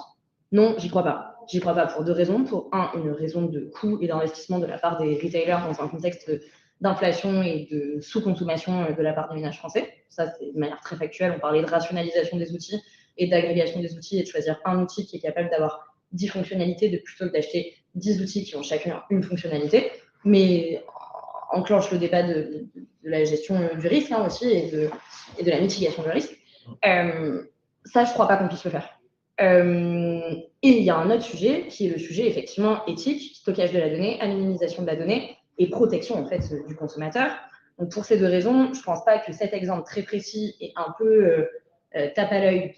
Non, j'y crois pas. J'y crois pas pour deux raisons. Pour une raison de coût et d'investissement de la part des retailers dans un contexte d'inflation et de sous-consommation de la part des ménages français. Ça, c'est de manière très factuelle. On parlait de rationalisation des outils et d'agrégation des outils et de choisir un outil qui est capable d'avoir 10 fonctionnalités plutôt que d'acheter 10 outils qui ont chacun une fonctionnalité. Mais enclenche le débat de la gestion du risque aussi et de la mitigation du risque. Ça, je ne crois pas qu'on puisse le faire. Et il y a un autre sujet qui est le sujet effectivement éthique, stockage de la donnée, anonymisation de la donnée et protection en fait du consommateur. Donc pour ces deux raisons, je ne pense pas que cet exemple très précis et un peu tape à l'œil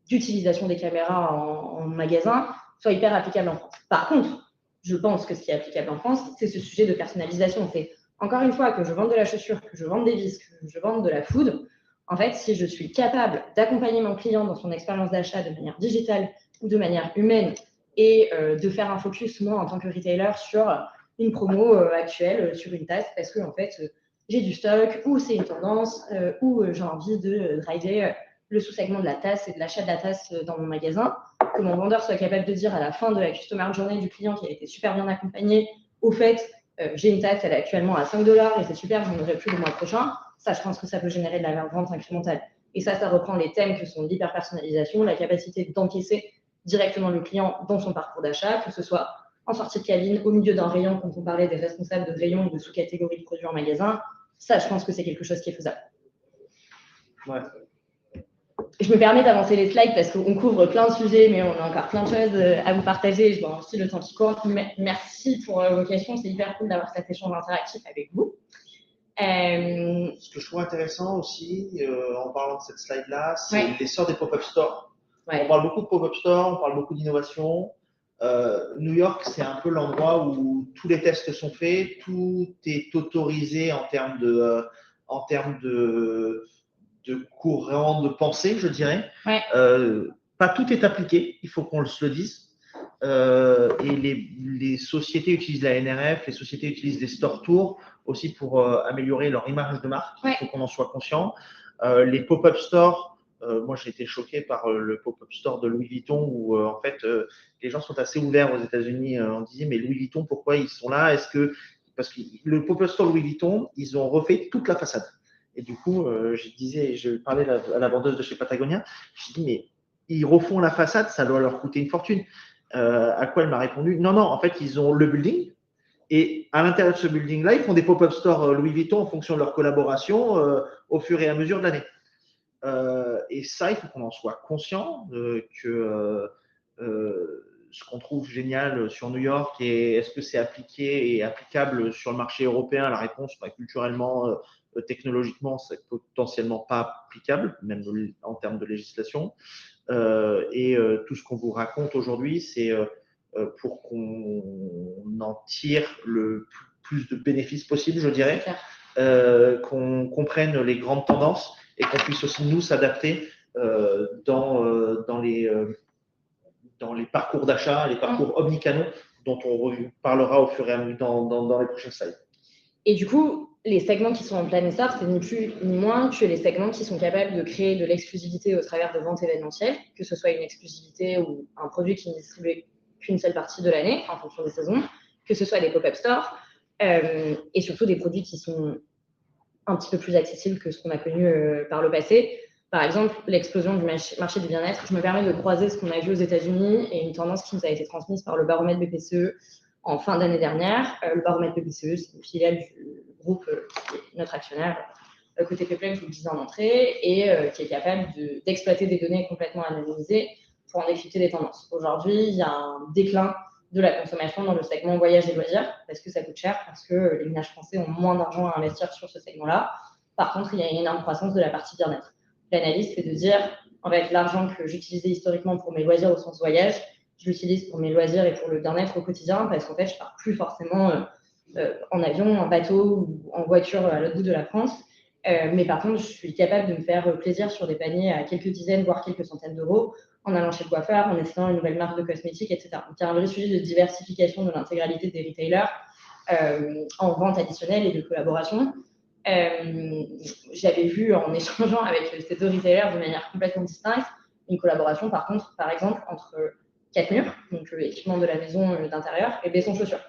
d'utilisation des caméras en magasin soit hyper applicable en France. Par contre, je pense que ce qui est applicable en France, c'est ce sujet de personnalisation. C'est encore une fois que je vende de la chaussure, que je vende des vis, que je vende de la food. En fait, si je suis capable d'accompagner mon client dans son expérience d'achat de manière digitale ou de manière humaine et de faire un focus, moi, en tant que retailer, sur une promo actuelle, sur une tasse, parce que, en fait, j'ai du stock, ou c'est une tendance, ou j'ai envie de driver le sous-segment de la tasse et de l'achat de la tasse dans mon magasin, que mon vendeur soit capable de dire à la fin de la customer journey du client qui a été super bien accompagné, au fait, j'ai une tasse, elle est actuellement à $5 et c'est super, j'en aurai plus le mois prochain. Ça, je pense que ça peut générer de la vente incrémentale. Et ça reprend les thèmes que sont l'hyper-personnalisation, la capacité d'encaisser directement le client dans son parcours d'achat, que ce soit en sortie de cabine, au milieu d'un rayon, quand on parlait des responsables de rayon ou de sous-catégories de produits en magasin. Ça, je pense que c'est quelque chose qui est faisable. Ouais. Je me permets d'avancer les slides parce qu'on couvre plein de sujets, mais on a encore plein de choses à vous partager. Je vois aussi le temps qui court. Merci pour vos questions. C'est hyper cool d'avoir cet échange interactif avec vous. Ce que je trouve intéressant aussi, en parlant de cette slide-là, c'est l'essor des pop-up stores. Ouais. On parle beaucoup de pop-up stores, on parle beaucoup d'innovation. New York, c'est un peu l'endroit où tous les tests sont faits, tout est autorisé en termes de courant de pensée, je dirais. Ouais. Pas tout est appliqué, il faut qu'on se le dise. Et les sociétés utilisent la NRF, les sociétés utilisent les store tours aussi pour améliorer leur image de marque. Ouais. Il faut qu'on en soit conscient. Les pop-up stores, moi j'ai été choqué par le pop-up store de Louis Vuitton où en fait les gens sont assez ouverts aux États-Unis. On disait mais Louis Vuitton, pourquoi ils sont là? Parce que le pop-up store Louis Vuitton, ils ont refait toute la façade. Et du coup, je parlais à la vendeuse de chez Patagonia. Je dis mais ils refont la façade, ça doit leur coûter une fortune. À quoi elle m'a répondu non, en fait, ils ont le building et à l'intérieur de ce building-là, ils font des pop-up stores Louis Vuitton en fonction de leur collaboration au fur et à mesure de l'année. Et ça, il faut qu'on en soit conscient que ce qu'on trouve génial sur New York et est-ce que c'est appliqué et applicable sur le marché européen? La réponse, culturellement, technologiquement, c'est potentiellement pas applicable, même en termes de législation. Tout ce qu'on vous raconte aujourd'hui, c'est pour qu'on en tire le plus de bénéfices possible, je dirais, qu'on comprenne les grandes tendances et qu'on puisse aussi nous s'adapter dans les parcours d'achat, les parcours omnicanaux dont on parlera au fur et à mesure dans les prochaines slides. Et du coup, les segments qui sont en plein essor, c'est ni plus ni moins que les segments qui sont capables de créer de l'exclusivité au travers de ventes événementielles, que ce soit une exclusivité ou un produit qui n'est distribué qu'une seule partie de l'année, en fonction des saisons, que ce soit des pop-up stores, et surtout des produits qui sont un petit peu plus accessibles que ce qu'on a connu par le passé. Par exemple, l'explosion du marché du bien-être. Je me permets de croiser ce qu'on a vu aux États-Unis et une tendance qui nous a été transmise par le baromètre BPCE en fin d'année dernière. Le baromètre BPCE, c'est une filiale du groupe qui est notre actionnaire côté Payplug, je vous le disais en entrée, et qui est capable d'exploiter des données complètement anonymisées pour en décrypter des tendances. Aujourd'hui, il y a un déclin de la consommation dans le segment voyage et loisirs, parce que ça coûte cher, parce que les ménages français ont moins d'argent à investir sur ce segment-là. Par contre, il y a une énorme croissance de la partie bien-être. L'analyse, c'est de dire, en fait, l'argent que j'utilisais historiquement pour mes loisirs au sens voyage, je l'utilise pour mes loisirs et pour le bien-être au quotidien, parce qu'en fait, je ne pars plus forcément en avion, en bateau ou en voiture à l'autre bout de la France. Mais par contre, je suis capable de me faire plaisir sur des paniers à quelques dizaines, voire quelques centaines d'euros, en allant chez le coiffeur, en essayant une nouvelle marque de cosmétiques, etc. Donc, il y a un vrai sujet de diversification de l'intégralité des retailers en vente additionnelle et de collaboration. J'avais vu en échangeant avec ces deux retailers de manière complètement distincte une collaboration, par contre, par exemple, entre Catmur, donc l'équipement de la maison d'intérieur, et Besson Chaussures.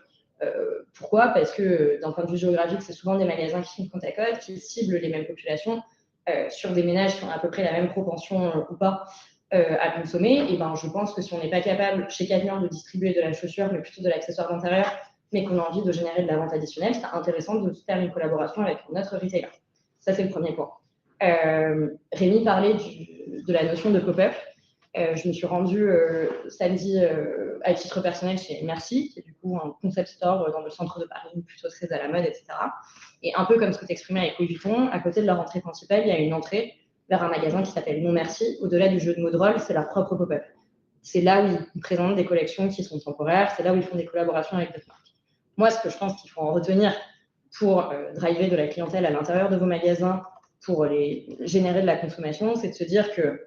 Pourquoi? Parce que d'un point de vue géographique, c'est souvent des magasins qui sont côte à côte, qui ciblent les mêmes populations sur des ménages qui ont à peu près la même propension ou pas à consommer. Et ben, je pense que si on n'est pas capable chez Catmur de distribuer de la chaussure, mais plutôt de l'accessoire d'intérieur, mais qu'on a envie de générer de la vente additionnelle, c'est intéressant de faire une collaboration avec notre retailer. Ça, c'est le premier point. Rémi parlait de la notion de pop-up. Je me suis rendue samedi à titre personnel chez Merci, qui est du coup un concept store dans le centre de Paris, plutôt très à la mode, etc. Et un peu comme ce que tu exprimais avec Louis Vuitton, à côté de leur entrée principale, il y a une entrée vers un magasin qui s'appelle Non Merci. Au-delà du jeu de mots de rôle, c'est leur propre pop-up. C'est là où ils présentent des collections qui sont temporaires, c'est là où ils font des collaborations avec d'autres marques. Moi, ce que je pense qu'il faut en retenir pour driver de la clientèle à l'intérieur de vos magasins, pour générer de la consommation, c'est de se dire que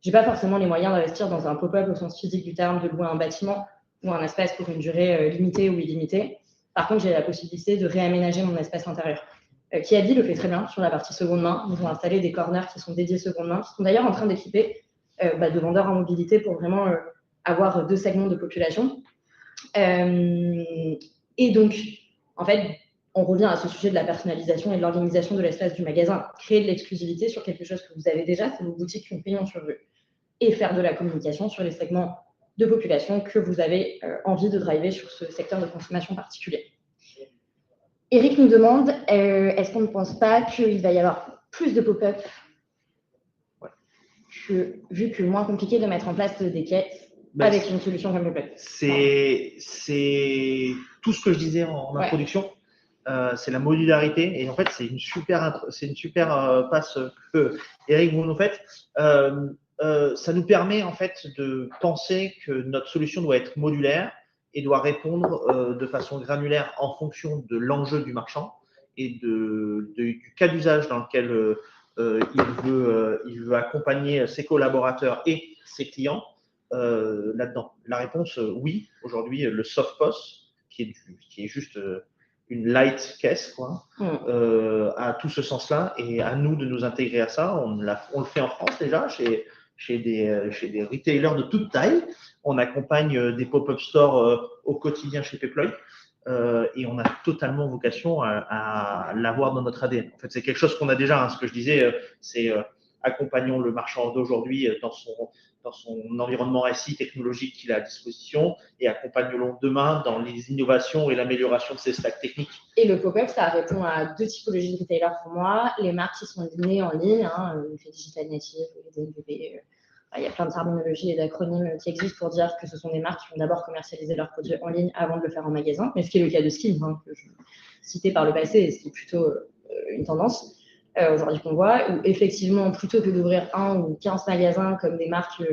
je n'ai pas forcément les moyens d'investir dans un pop-up au sens physique du terme, de louer un bâtiment ou un espace pour une durée limitée ou illimitée. Par contre, j'ai la possibilité de réaménager mon espace intérieur. Kiabi le fait très bien sur la partie seconde main. Ils ont installé des corners qui sont dédiés seconde main, qui sont d'ailleurs en train d'équiper de vendeurs en mobilité pour vraiment avoir deux segments de population. Et donc, en fait, on revient à ce sujet de la personnalisation et de l'organisation de l'espace du magasin. Créer de l'exclusivité sur quelque chose que vous avez déjà, c'est vos boutiques qui ont pignon sur rue. Et faire de la communication sur les segments de population que vous avez envie de driver sur ce secteur de consommation particulier. Eric nous demande, est-ce qu'on ne pense pas qu'il va y avoir plus de pop-up vu que moins compliqué de mettre en place des quêtes avec une solution comme Payplug? C'est tout ce que je disais en introduction. C'est la modularité et en fait c'est une super passe que Eric vous nous faites. ça nous permet en fait de penser que notre solution doit être modulaire et doit répondre de façon granulaire en fonction de l'enjeu du marchand et du cas d'usage dans lequel il veut accompagner ses collaborateurs et ses clients là-dedans. La réponse, oui. Aujourd'hui, le soft POS, qui est juste une light caisse, quoi, a tout ce sens-là, et à nous de nous intégrer à ça. On le fait en France déjà, chez des retailers de toute taille. On accompagne des pop-up stores au quotidien chez Peploy. Et on a totalement vocation à l'avoir dans notre ADN. En fait, c'est quelque chose qu'on a déjà. Hein. Ce que je disais, c'est accompagnons le marchand d'aujourd'hui dans son environnement SI technologique qu'il a à disposition et accompagnons-le demain dans les innovations et l'amélioration de ses stacks techniques. Et le pop-up, ça répond à deux typologies de retailers pour moi. Les marques qui sont nées en ligne, les digital native, les DNVB, il y a plein de terminologies et d'acronymes qui existent pour dire que ce sont des marques qui vont d'abord commercialiser leurs produits en ligne avant de le faire en magasin, mais ce qui est le cas de Skin, que je citais par le passé, et ce qui est plutôt une tendance aujourd'hui qu'on voit, où effectivement, plutôt que d'ouvrir 1 ou 15 magasins comme des marques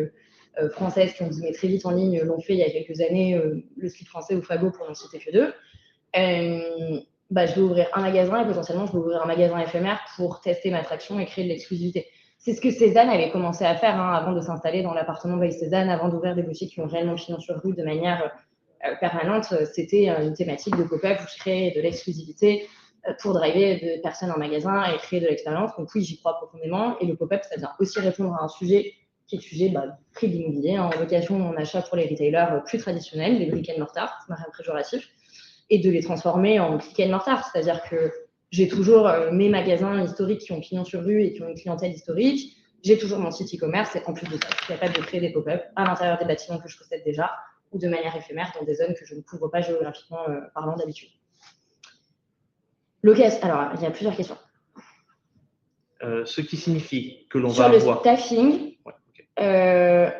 françaises qui ont boomé très vite en ligne l'ont fait il y a quelques années, le Slip français ou Fago pour n'en citer que deux, je vais ouvrir un magasin et potentiellement je vais ouvrir un magasin éphémère pour tester ma traction et créer de l'exclusivité. C'est ce que Cézanne avait commencé à faire avant de s'installer dans l'appartement by Cézanne, avant d'ouvrir des boutiques qui ont réellement pignon sur rue de manière permanente. C'était une thématique de pop-up où je créais de l'exclusivité pour driver des personnes en magasin et créer de l'expérience. Donc oui, j'y crois profondément. Et le pop-up, ça vient aussi répondre à un sujet qui est le sujet du prix de l'immobilier, en location, en achat pour les retailers plus traditionnels, les brick and mortar, c'est un péjoratif, et de les transformer en click and mortar. C'est-à-dire que j'ai toujours mes magasins historiques qui ont pignon sur rue et qui ont une clientèle historique. J'ai toujours mon site e-commerce et en plus de ça, je suis capable de créer des pop-up à l'intérieur des bâtiments que je possède déjà ou de manière éphémère dans des zones que je ne couvre pas géographiquement parlant d'habitude. Alors, il y a plusieurs questions. Ce qui signifie que l'on va avoir… Sur le staffing, je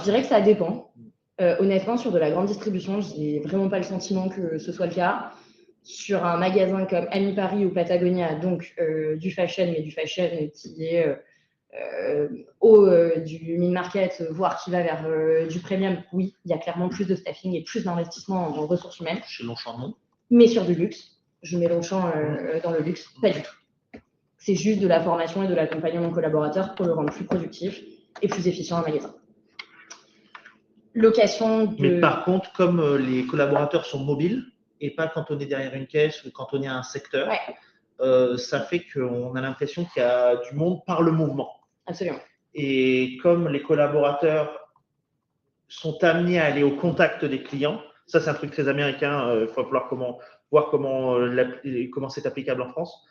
dirais que ça dépend. Honnêtement, sur de la grande distribution, je n'ai vraiment pas le sentiment que ce soit le cas. Sur un magasin comme Ami Paris ou Patagonia, donc du fashion, mais du fashion qui est du mid-market, voire qui va vers du premium, oui, il y a clairement plus de staffing et plus d'investissement en ressources humaines. Chez Longchamp, non. Mais sur du luxe, je mets Longchamp dans le luxe, pas du tout. C'est juste de la formation et de l'accompagnement collaborateur pour le rendre plus productif et plus efficient en magasin. Location de… Mais par contre, comme les collaborateurs sont mobiles et pas cantonnés derrière une caisse ou cantonnés à un secteur, ça fait qu'on a l'impression qu'il y a du monde par le mouvement. Absolument. Et comme les collaborateurs sont amenés à aller au contact des clients, ça c'est un truc très américain, il va falloir voir comment c'est applicable en France.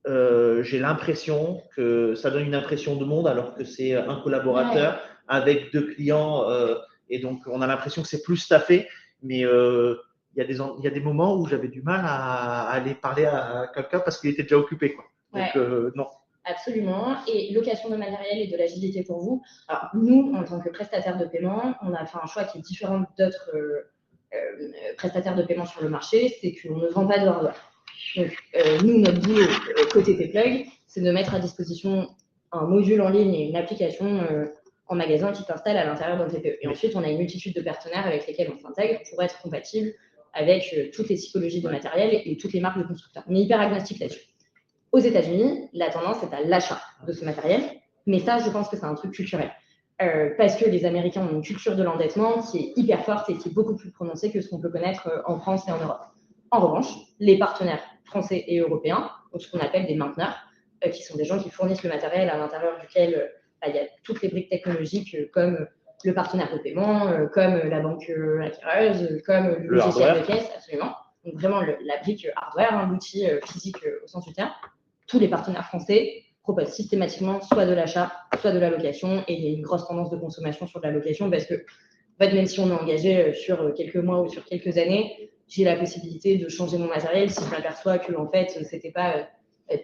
J'ai l'impression que ça donne une impression de monde alors que c'est un collaborateur avec 2 clients et donc on a l'impression que c'est plus staffé, mais il y a des moments où j'avais du mal à aller parler à quelqu'un parce qu'il était déjà occupé, quoi. Donc non. Absolument. Et location de matériel et de l'agilité pour vous. Alors, nous, en tant que prestataire de paiement, on a fait un choix qui est différent d'autres prestataires de paiement sur le marché, c'est qu'on ne vend pas de hardware. Donc, nous, notre boulot côté Payplug, c'est de mettre à disposition un module en ligne et une application en magasin qui s'installe à l'intérieur d'un TPE. Et ensuite, on a une multitude de partenaires avec lesquels on s'intègre pour être compatible avec toutes les typologies de matériel et toutes les marques de constructeurs. On est hyper agnostique là-dessus. Aux États-Unis, la tendance est à l'achat de ce matériel, mais ça, je pense que c'est un truc culturel. Parce que les Américains ont une culture de l'endettement qui est hyper forte et qui est beaucoup plus prononcée que ce qu'on peut connaître en France et en Europe. En revanche, les partenaires français et européens, donc ce qu'on appelle des mainteneurs, qui sont des gens qui fournissent le matériel à l'intérieur duquel il y a toutes les briques technologiques comme le partenaire de paiement, comme la banque acquéreuse, comme le logiciel de caisse, absolument. Donc vraiment la brique hardware, l'outil physique au sens du terme. Tous les partenaires français proposent systématiquement soit de l'achat, soit de la location, et il y a une grosse tendance de consommation sur de la location parce que, en fait, même si on est engagé sur quelques mois ou sur quelques années, j'ai la possibilité de changer mon matériel si je m'aperçois que, en fait, c'était pas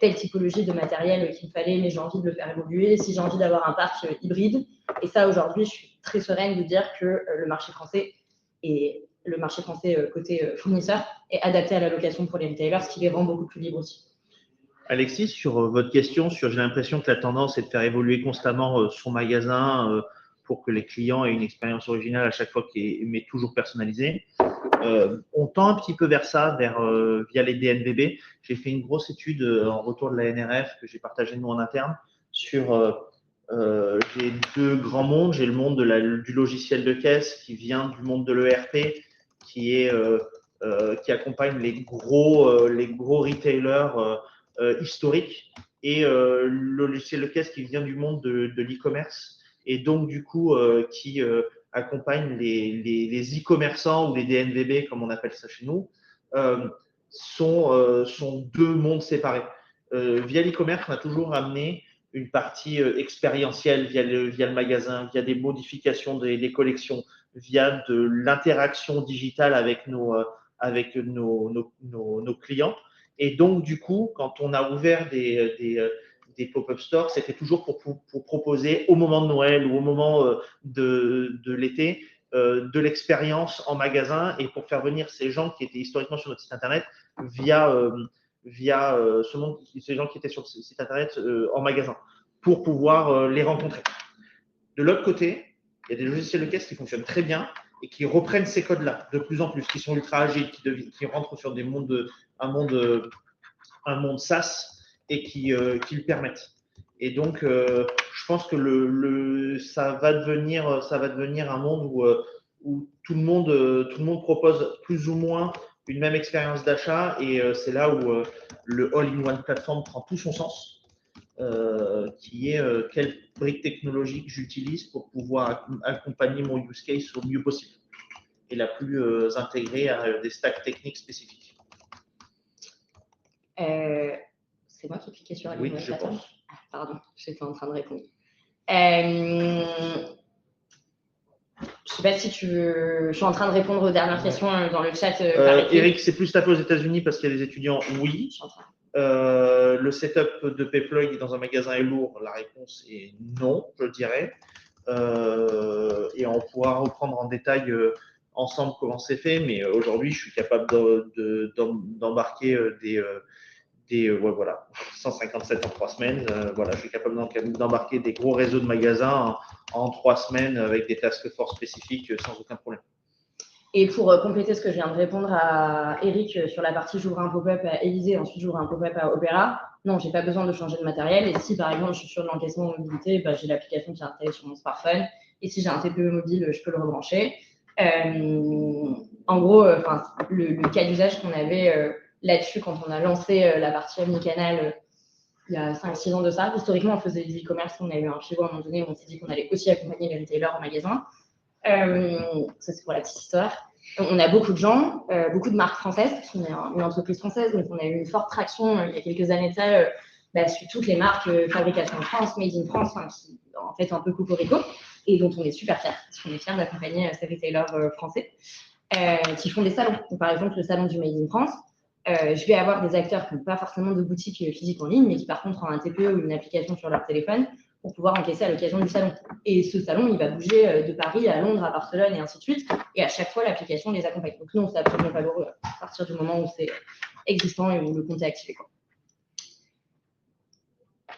telle typologie de matériel qu'il me fallait, mais j'ai envie de le faire évoluer, si j'ai envie d'avoir un parc hybride. Et ça, aujourd'hui, je suis très sereine de dire que le marché français côté fournisseur est adapté à la location pour les retailers, ce qui les rend beaucoup plus libres aussi. Alexis, sur votre question, j'ai l'impression que la tendance est de faire évoluer constamment son magasin pour que les clients aient une expérience originale à chaque fois, mais toujours personnalisée. On tend un petit peu vers ça, via les DNVB. J'ai fait une grosse étude en retour de la NRF que j'ai partagée nous en interne sur j'ai deux grands mondes. J'ai le monde du logiciel de caisse qui vient du monde de l'ERP, qui accompagne les gros retailers historiques, et le logiciel de caisse qui vient du monde de l'e-commerce, et donc du coup qui accompagne les e-commerçants ou les DNVB, comme on appelle ça chez nous, sont deux mondes séparés. Via l'e-commerce, on a toujours amené une partie expérientielle via le magasin, via des modifications des collections, via de l'interaction digitale avec nos clients. Et donc, du coup, quand on a ouvert des pop-up stores, c'était toujours pour proposer au moment de Noël ou au moment de l'été de l'expérience en magasin, et pour faire venir ces gens qui étaient historiquement sur notre site internet via ces gens qui étaient sur le site internet en magasin, pour pouvoir les rencontrer. De l'autre côté, il y a des logiciels de caisse qui fonctionnent très bien et qui reprennent ces codes-là de plus en plus, qui sont ultra agiles, qui rentrent sur un monde SaaS, et qui le permettent. Et donc, je pense que ça va devenir un monde où tout le monde propose plus ou moins une même expérience d'achat, et c'est là où le all-in-one platform prend tout son sens. Qui est quelle brique technologique j'utilise pour pouvoir accompagner mon use case au mieux possible, et la plus intégrée à des stacks techniques spécifiques. C'est moi qui ai cliqué sur la Oui, je pense. Ah, pardon, j'étais en train de répondre. Je sais pas si tu veux. Je suis en train de répondre aux dernières questions dans le chat. Eric, c'est plus tapé aux États-Unis parce qu'il y a des étudiants. Oui. Le setup de Payplug dans un magasin est lourd. La réponse est non, je dirais. Et on pourra reprendre en détail ensemble comment c'est fait. Mais aujourd'hui, je suis capable d'embarquer voilà, 157 en 3 semaines. Voilà, je suis capable d'embarquer des gros réseaux de magasins en 3 semaines avec des task force spécifiques sans aucun problème. Et pour compléter ce que je viens de répondre à Eric sur la partie j'ouvre un pop-up à Élysée, ensuite j'ouvre un pop-up à Opéra, non, j'ai pas besoin de changer de matériel. Et si par exemple je suis sur de l'encaissement de mobilité, j'ai l'application qui est installée sur mon smartphone. Et si j'ai un TPE mobile, je peux le rebrancher. En gros, le cas d'usage qu'on avait là-dessus quand on a lancé la partie omnicanal il y a 5-6 ans de ça. Historiquement, on faisait des e-commerce, on a eu un pivot à un moment donné où on s'est dit qu'on allait aussi accompagner les retailers en magasin. Ça, c'est pour la petite histoire. On a beaucoup de gens, beaucoup de marques françaises, parce qu'on est une entreprise française, donc on a eu une forte traction il y a quelques années de ça, sur toutes les marques fabrication en France, made in France, qui en fait un peu cocorico, et dont on est super fiers, parce qu'on est fiers d'accompagner ces retailers français qui font des salons. Donc, par exemple, le salon du Made in France, je vais avoir des acteurs qui n'ont pas forcément de boutique physique en ligne, mais qui par contre ont un TPE ou une application sur leur téléphone pour pouvoir encaisser à l'occasion du salon. Et ce salon, il va bouger de Paris à Londres, à Barcelone et ainsi de suite. Et à chaque fois, l'application les accompagne. Donc non, c'est absolument pas lourd à partir du moment où c'est existant et où le compte est activé.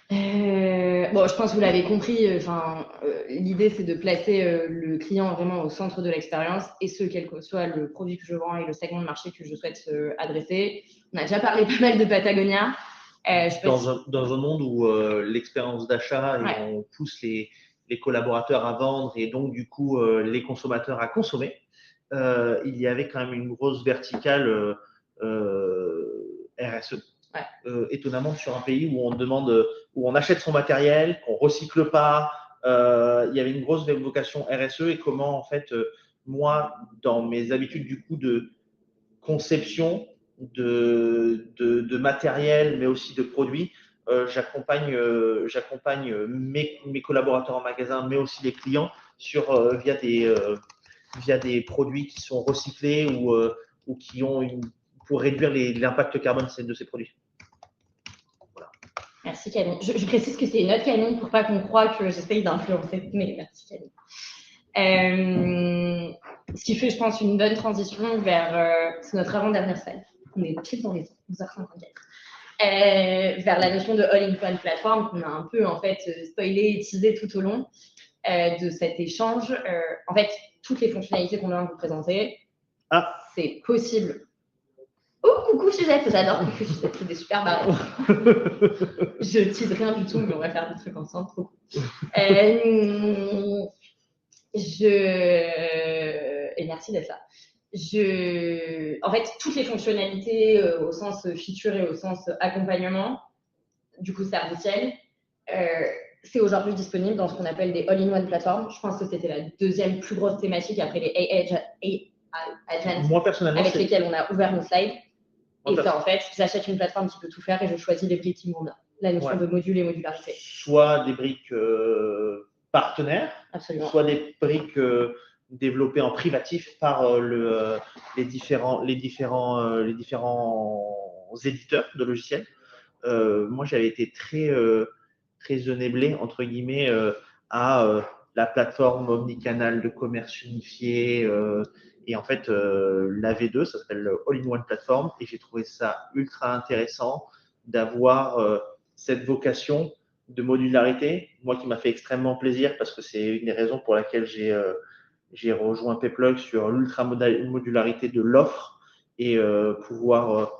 Je pense que vous l'avez compris. L'idée, c'est de placer le client vraiment au centre de l'expérience, et ce, quel que soit le produit que je vends et le segment de marché que je souhaite adresser. On a déjà parlé pas mal de Patagonia. Dans un monde où l'expérience d'achat, et on pousse les collaborateurs à vendre, et donc du coup les consommateurs à consommer, il y avait quand même une grosse verticale RSE. Étonnamment, sur un pays où où on achète son matériel, qu'on recycle pas, il y avait une grosse vocation RSE, et comment en fait moi, dans mes habitudes du coup de conception de matériel, mais aussi de produits, j'accompagne mes collaborateurs en magasin, mais aussi les clients via des produits qui sont recyclés ou qui ont pour réduire l'impact carbone de ces produits. Voilà. Merci Camille. Je précise que c'est une autre Camille pour pas qu'on croie que j'essaye d'influencer, mais merci Camille. Ce qui fait, je pense, une bonne transition vers c'est notre avant-dernière slide. On est pile dans les 11h54. vers la notion de all-in-one platform qu'on a un peu en fait spoilé et teasé tout au long de cet échange. En fait, toutes les fonctionnalités qu'on vient de vous présenter, c'est possible. Oh, coucou Suzette, j'adore coucou Suzette, c'est des super barrettes. Je tease rien du tout, mais on va faire des trucs ensemble, trop cool. Et merci d'être là. En fait, toutes les fonctionnalités au sens feature et au sens accompagnement, du coup serviciel, c'est aujourd'hui disponible dans ce qu'on appelle des all-in-one platforms. Je pense que c'était la deuxième plus grosse thématique après les AI agents avec lesquels on a ouvert nos slides. Et ça, en fait, j'achète une plateforme qui peut tout faire et je choisis les briques qui m'ont bien. La notion de module et modularité. Soit des briques partenaires, absolument, soit des briques développées en privatif par les différents éditeurs de logiciels. Moi, j'avais été très enablé, entre guillemets, à la plateforme omnicanal de commerce unifié. Et en fait, la V2, ça s'appelle All-in-One Platform. Et j'ai trouvé ça ultra intéressant d'avoir cette vocation de modularité. Moi, qui m'a fait extrêmement plaisir parce que c'est une des raisons pour laquelle j'ai rejoint Payplug sur l'ultra-modularité de l'offre et pouvoir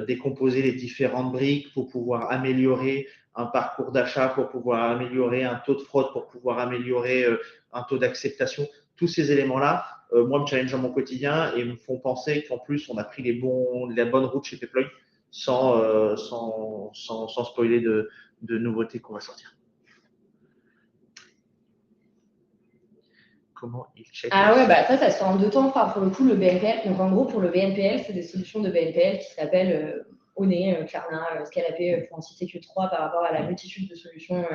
décomposer les différentes briques pour pouvoir améliorer un parcours d'achat, pour pouvoir améliorer un taux de fraude, pour pouvoir améliorer un taux d'acceptation. Tous ces éléments-là, moi, me challengent dans mon quotidien et me font penser qu'en plus, on a pris la bonne route chez Payplug sans spoiler de nouveautés qu'on va sortir. Comment il check? Ça se fait en deux temps. Enfin, pour le coup, le BNPL. Donc, en gros, pour le BNPL, c'est des solutions de BNPL qui s'appellent Onet, Klarna, Scalapay, pour en citer que 3 par rapport à la multitude de solutions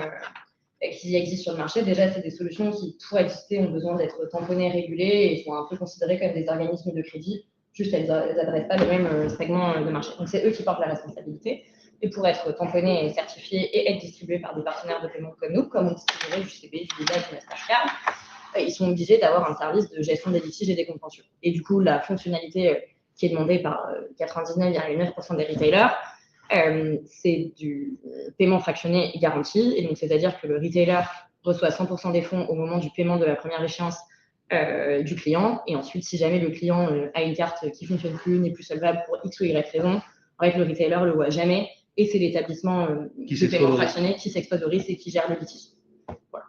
qui existent sur le marché. Déjà, c'est des solutions qui, pour exister, ont besoin d'être tamponnées, régulées et sont un peu considérées comme des organismes de crédit. Juste, elles n'adressent pas le même segment de marché. Donc, c'est eux qui portent la responsabilité. Et pour être tamponnées et certifiées et être distribuées par des partenaires de paiement comme nous, comme on distribuerait du CB, du Visa, du Mastercard, ils sont obligés d'avoir un service de gestion des litiges et des contentieux. Et du coup, la fonctionnalité qui est demandée par 99,9% des retailers, c'est du paiement fractionné et garanti. Et donc, c'est-à-dire que le retailer reçoit 100% des fonds au moment du paiement de la première échéance du client. Et ensuite, si jamais le client a une carte qui ne fonctionne plus, n'est plus solvable pour X ou Y raison, en fait, le retailer ne le voit jamais. Et c'est l'établissement de paiement fractionné qui s'expose au risque et qui gère le litige. Voilà.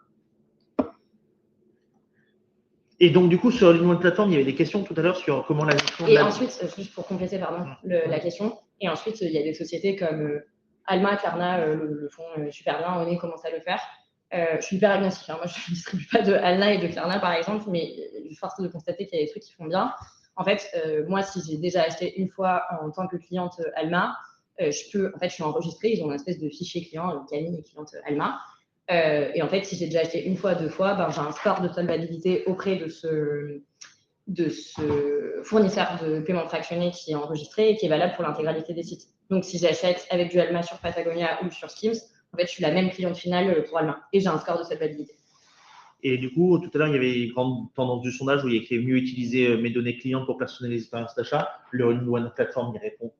Et donc, du coup, sur l'Union de plateforme, il y avait des questions tout à l'heure sur comment la gestion. Et ensuite, juste pour compléter la question, et ensuite, il y a des sociétés comme Alma, Klarna le font super bien, Onet commence à le faire. Je suis hyper agnostique, moi je ne distribue pas de Alma et de Klarna par exemple, mais je force de constater qu'il y a des trucs qui font bien. En fait, moi, si j'ai déjà acheté une fois en tant que cliente Alma, je suis enregistrée, ils ont une espèce de fichier client, Camille, cliente Alma. Et en fait, si j'ai déjà acheté une fois, 2 fois, j'ai un score de solvabilité auprès de ce fournisseur de paiement fractionné qui est enregistré et qui est valable pour l'intégralité des sites. Donc, si j'achète avec du Alma sur Patagonia ou sur Skims, en fait, je suis la même cliente finale pour Alma et j'ai un score de solvabilité. Et du coup, tout à l'heure, il y avait une grande tendance du sondage où il y a écrit mieux utiliser mes données clients pour personnaliser l'expérience d'achat. Le all-in-one platform y répond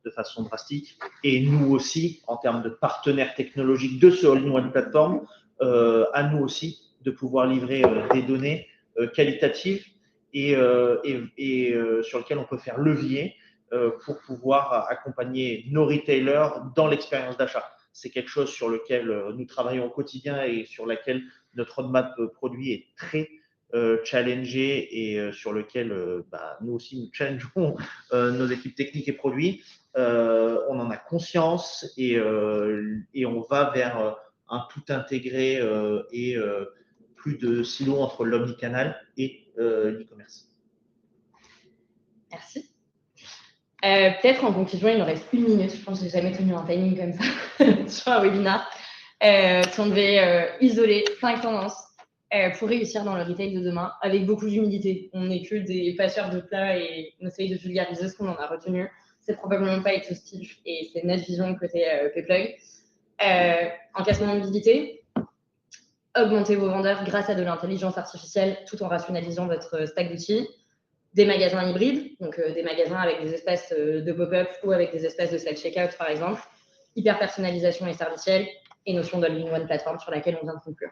de façon drastique. Et nous aussi, en termes de partenaires technologiques de ce all-in-one platform, à nous aussi de pouvoir livrer des données qualitatives et sur lesquelles on peut faire levier pour pouvoir accompagner nos retailers dans l'expérience d'achat. C'est quelque chose sur lequel nous travaillons au quotidien et sur laquelle notre roadmap produit est très challengé et sur lequel nous aussi nous challengeons nos équipes techniques et produits. On en a conscience et on va vers un tout intégré et plus de silos entre l'omnicanal et l'e-commerce. Merci. Peut-être en conclusion, il nous reste 1 minute. Je pense que je n'ai jamais tenu un timing comme ça sur un webinar. Si on devait isoler 5 tendances pour réussir dans le retail de demain, avec beaucoup d'humilité. On n'est que des passeurs de plats et on essaye de vulgariser ce qu'on en a retenu. C'est probablement pas exhaustif et c'est notre vision côté Payplug. Encaissement de mobilité, augmenter vos vendeurs grâce à de l'intelligence artificielle tout en rationalisant votre stack d'outils. des magasins hybrides, donc des magasins avec des espaces de pop-up ou avec des espaces de self-checkout, par exemple, hyper personnalisation et servicielle, et notion d'all-in-one plateforme sur laquelle on vient de conclure.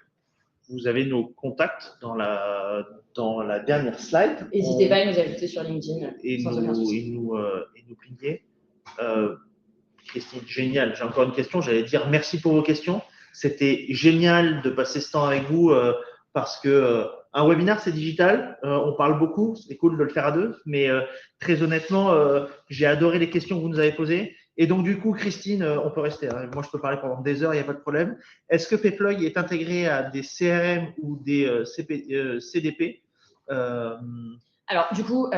Vous avez nos contacts dans la dernière slide. N'hésitez pas à nous ajouter sur LinkedIn. Et nous pinguer. Christine, génial. J'ai encore une question. J'allais dire merci pour vos questions. C'était génial de passer ce temps avec vous parce que un webinaire, c'est digital. On parle beaucoup. C'est cool de le faire à deux. Mais très honnêtement, j'ai adoré les questions que vous nous avez posées. Et donc, du coup, Christine, on peut rester. Hein. Moi, je peux parler pendant des heures, il n'y a pas de problème. Est-ce que Payplug est intégré à des CRM ou des CDP Alors, du coup,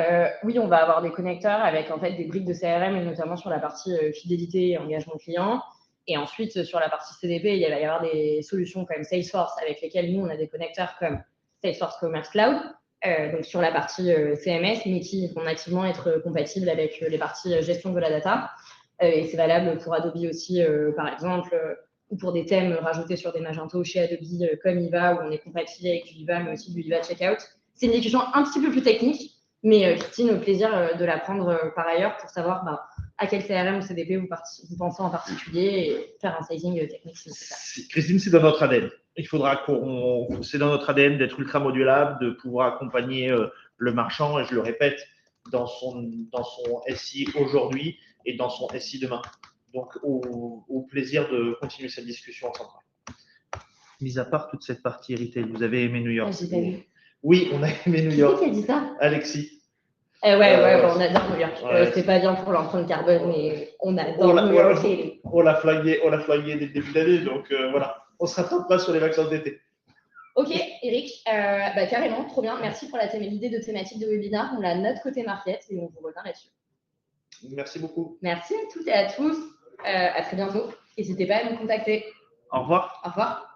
oui, on va avoir des connecteurs avec en fait des briques de CRM, et notamment sur la partie fidélité et engagement client. Et ensuite, sur la partie CDP, il va y avoir des solutions comme Salesforce avec lesquelles nous, on a des connecteurs comme Salesforce Commerce Cloud, donc sur la partie CMS, mais qui vont nativement être compatibles avec les parties gestion de la data. Et c'est valable pour Adobe aussi, par exemple, ou pour des thèmes rajoutés sur des Magento chez Adobe, comme IVA, où on est compatible avec du IVA, mais aussi du IVA Checkout. C'est une discussion un petit peu plus technique, mais Christine, au plaisir de l'apprendre par ailleurs pour savoir à quel CRM ou CDP vous pensez en particulier et faire un sizing technique si nécessaire. Christine, c'est dans notre ADN. Il faudra c'est dans notre ADN d'être ultra modulable, de pouvoir accompagner le marchand, et je le répète, dans son SI aujourd'hui et dans son SI demain. Donc, au plaisir de continuer cette discussion ensemble. Mis à part toute cette partie retail, vous avez aimé New York? J'ai pas vu. Oui, on a aimé New York. Qui c'est qui a dit ça? Alexis. On adore New York. C'est pas bien pour l'empreinte carbone, mais on adore New York. On l'a flyé dès le début d'année, donc voilà. On se rattrape pas sur les vacances d'été. Ok, Eric, carrément, trop bien. Merci pour l'idée de thématique de webinaire. On l'a note côté market et on vous revient là-dessus. Merci beaucoup. Merci à toutes et à tous. À très bientôt. N'hésitez pas à nous contacter. Au revoir. Au revoir.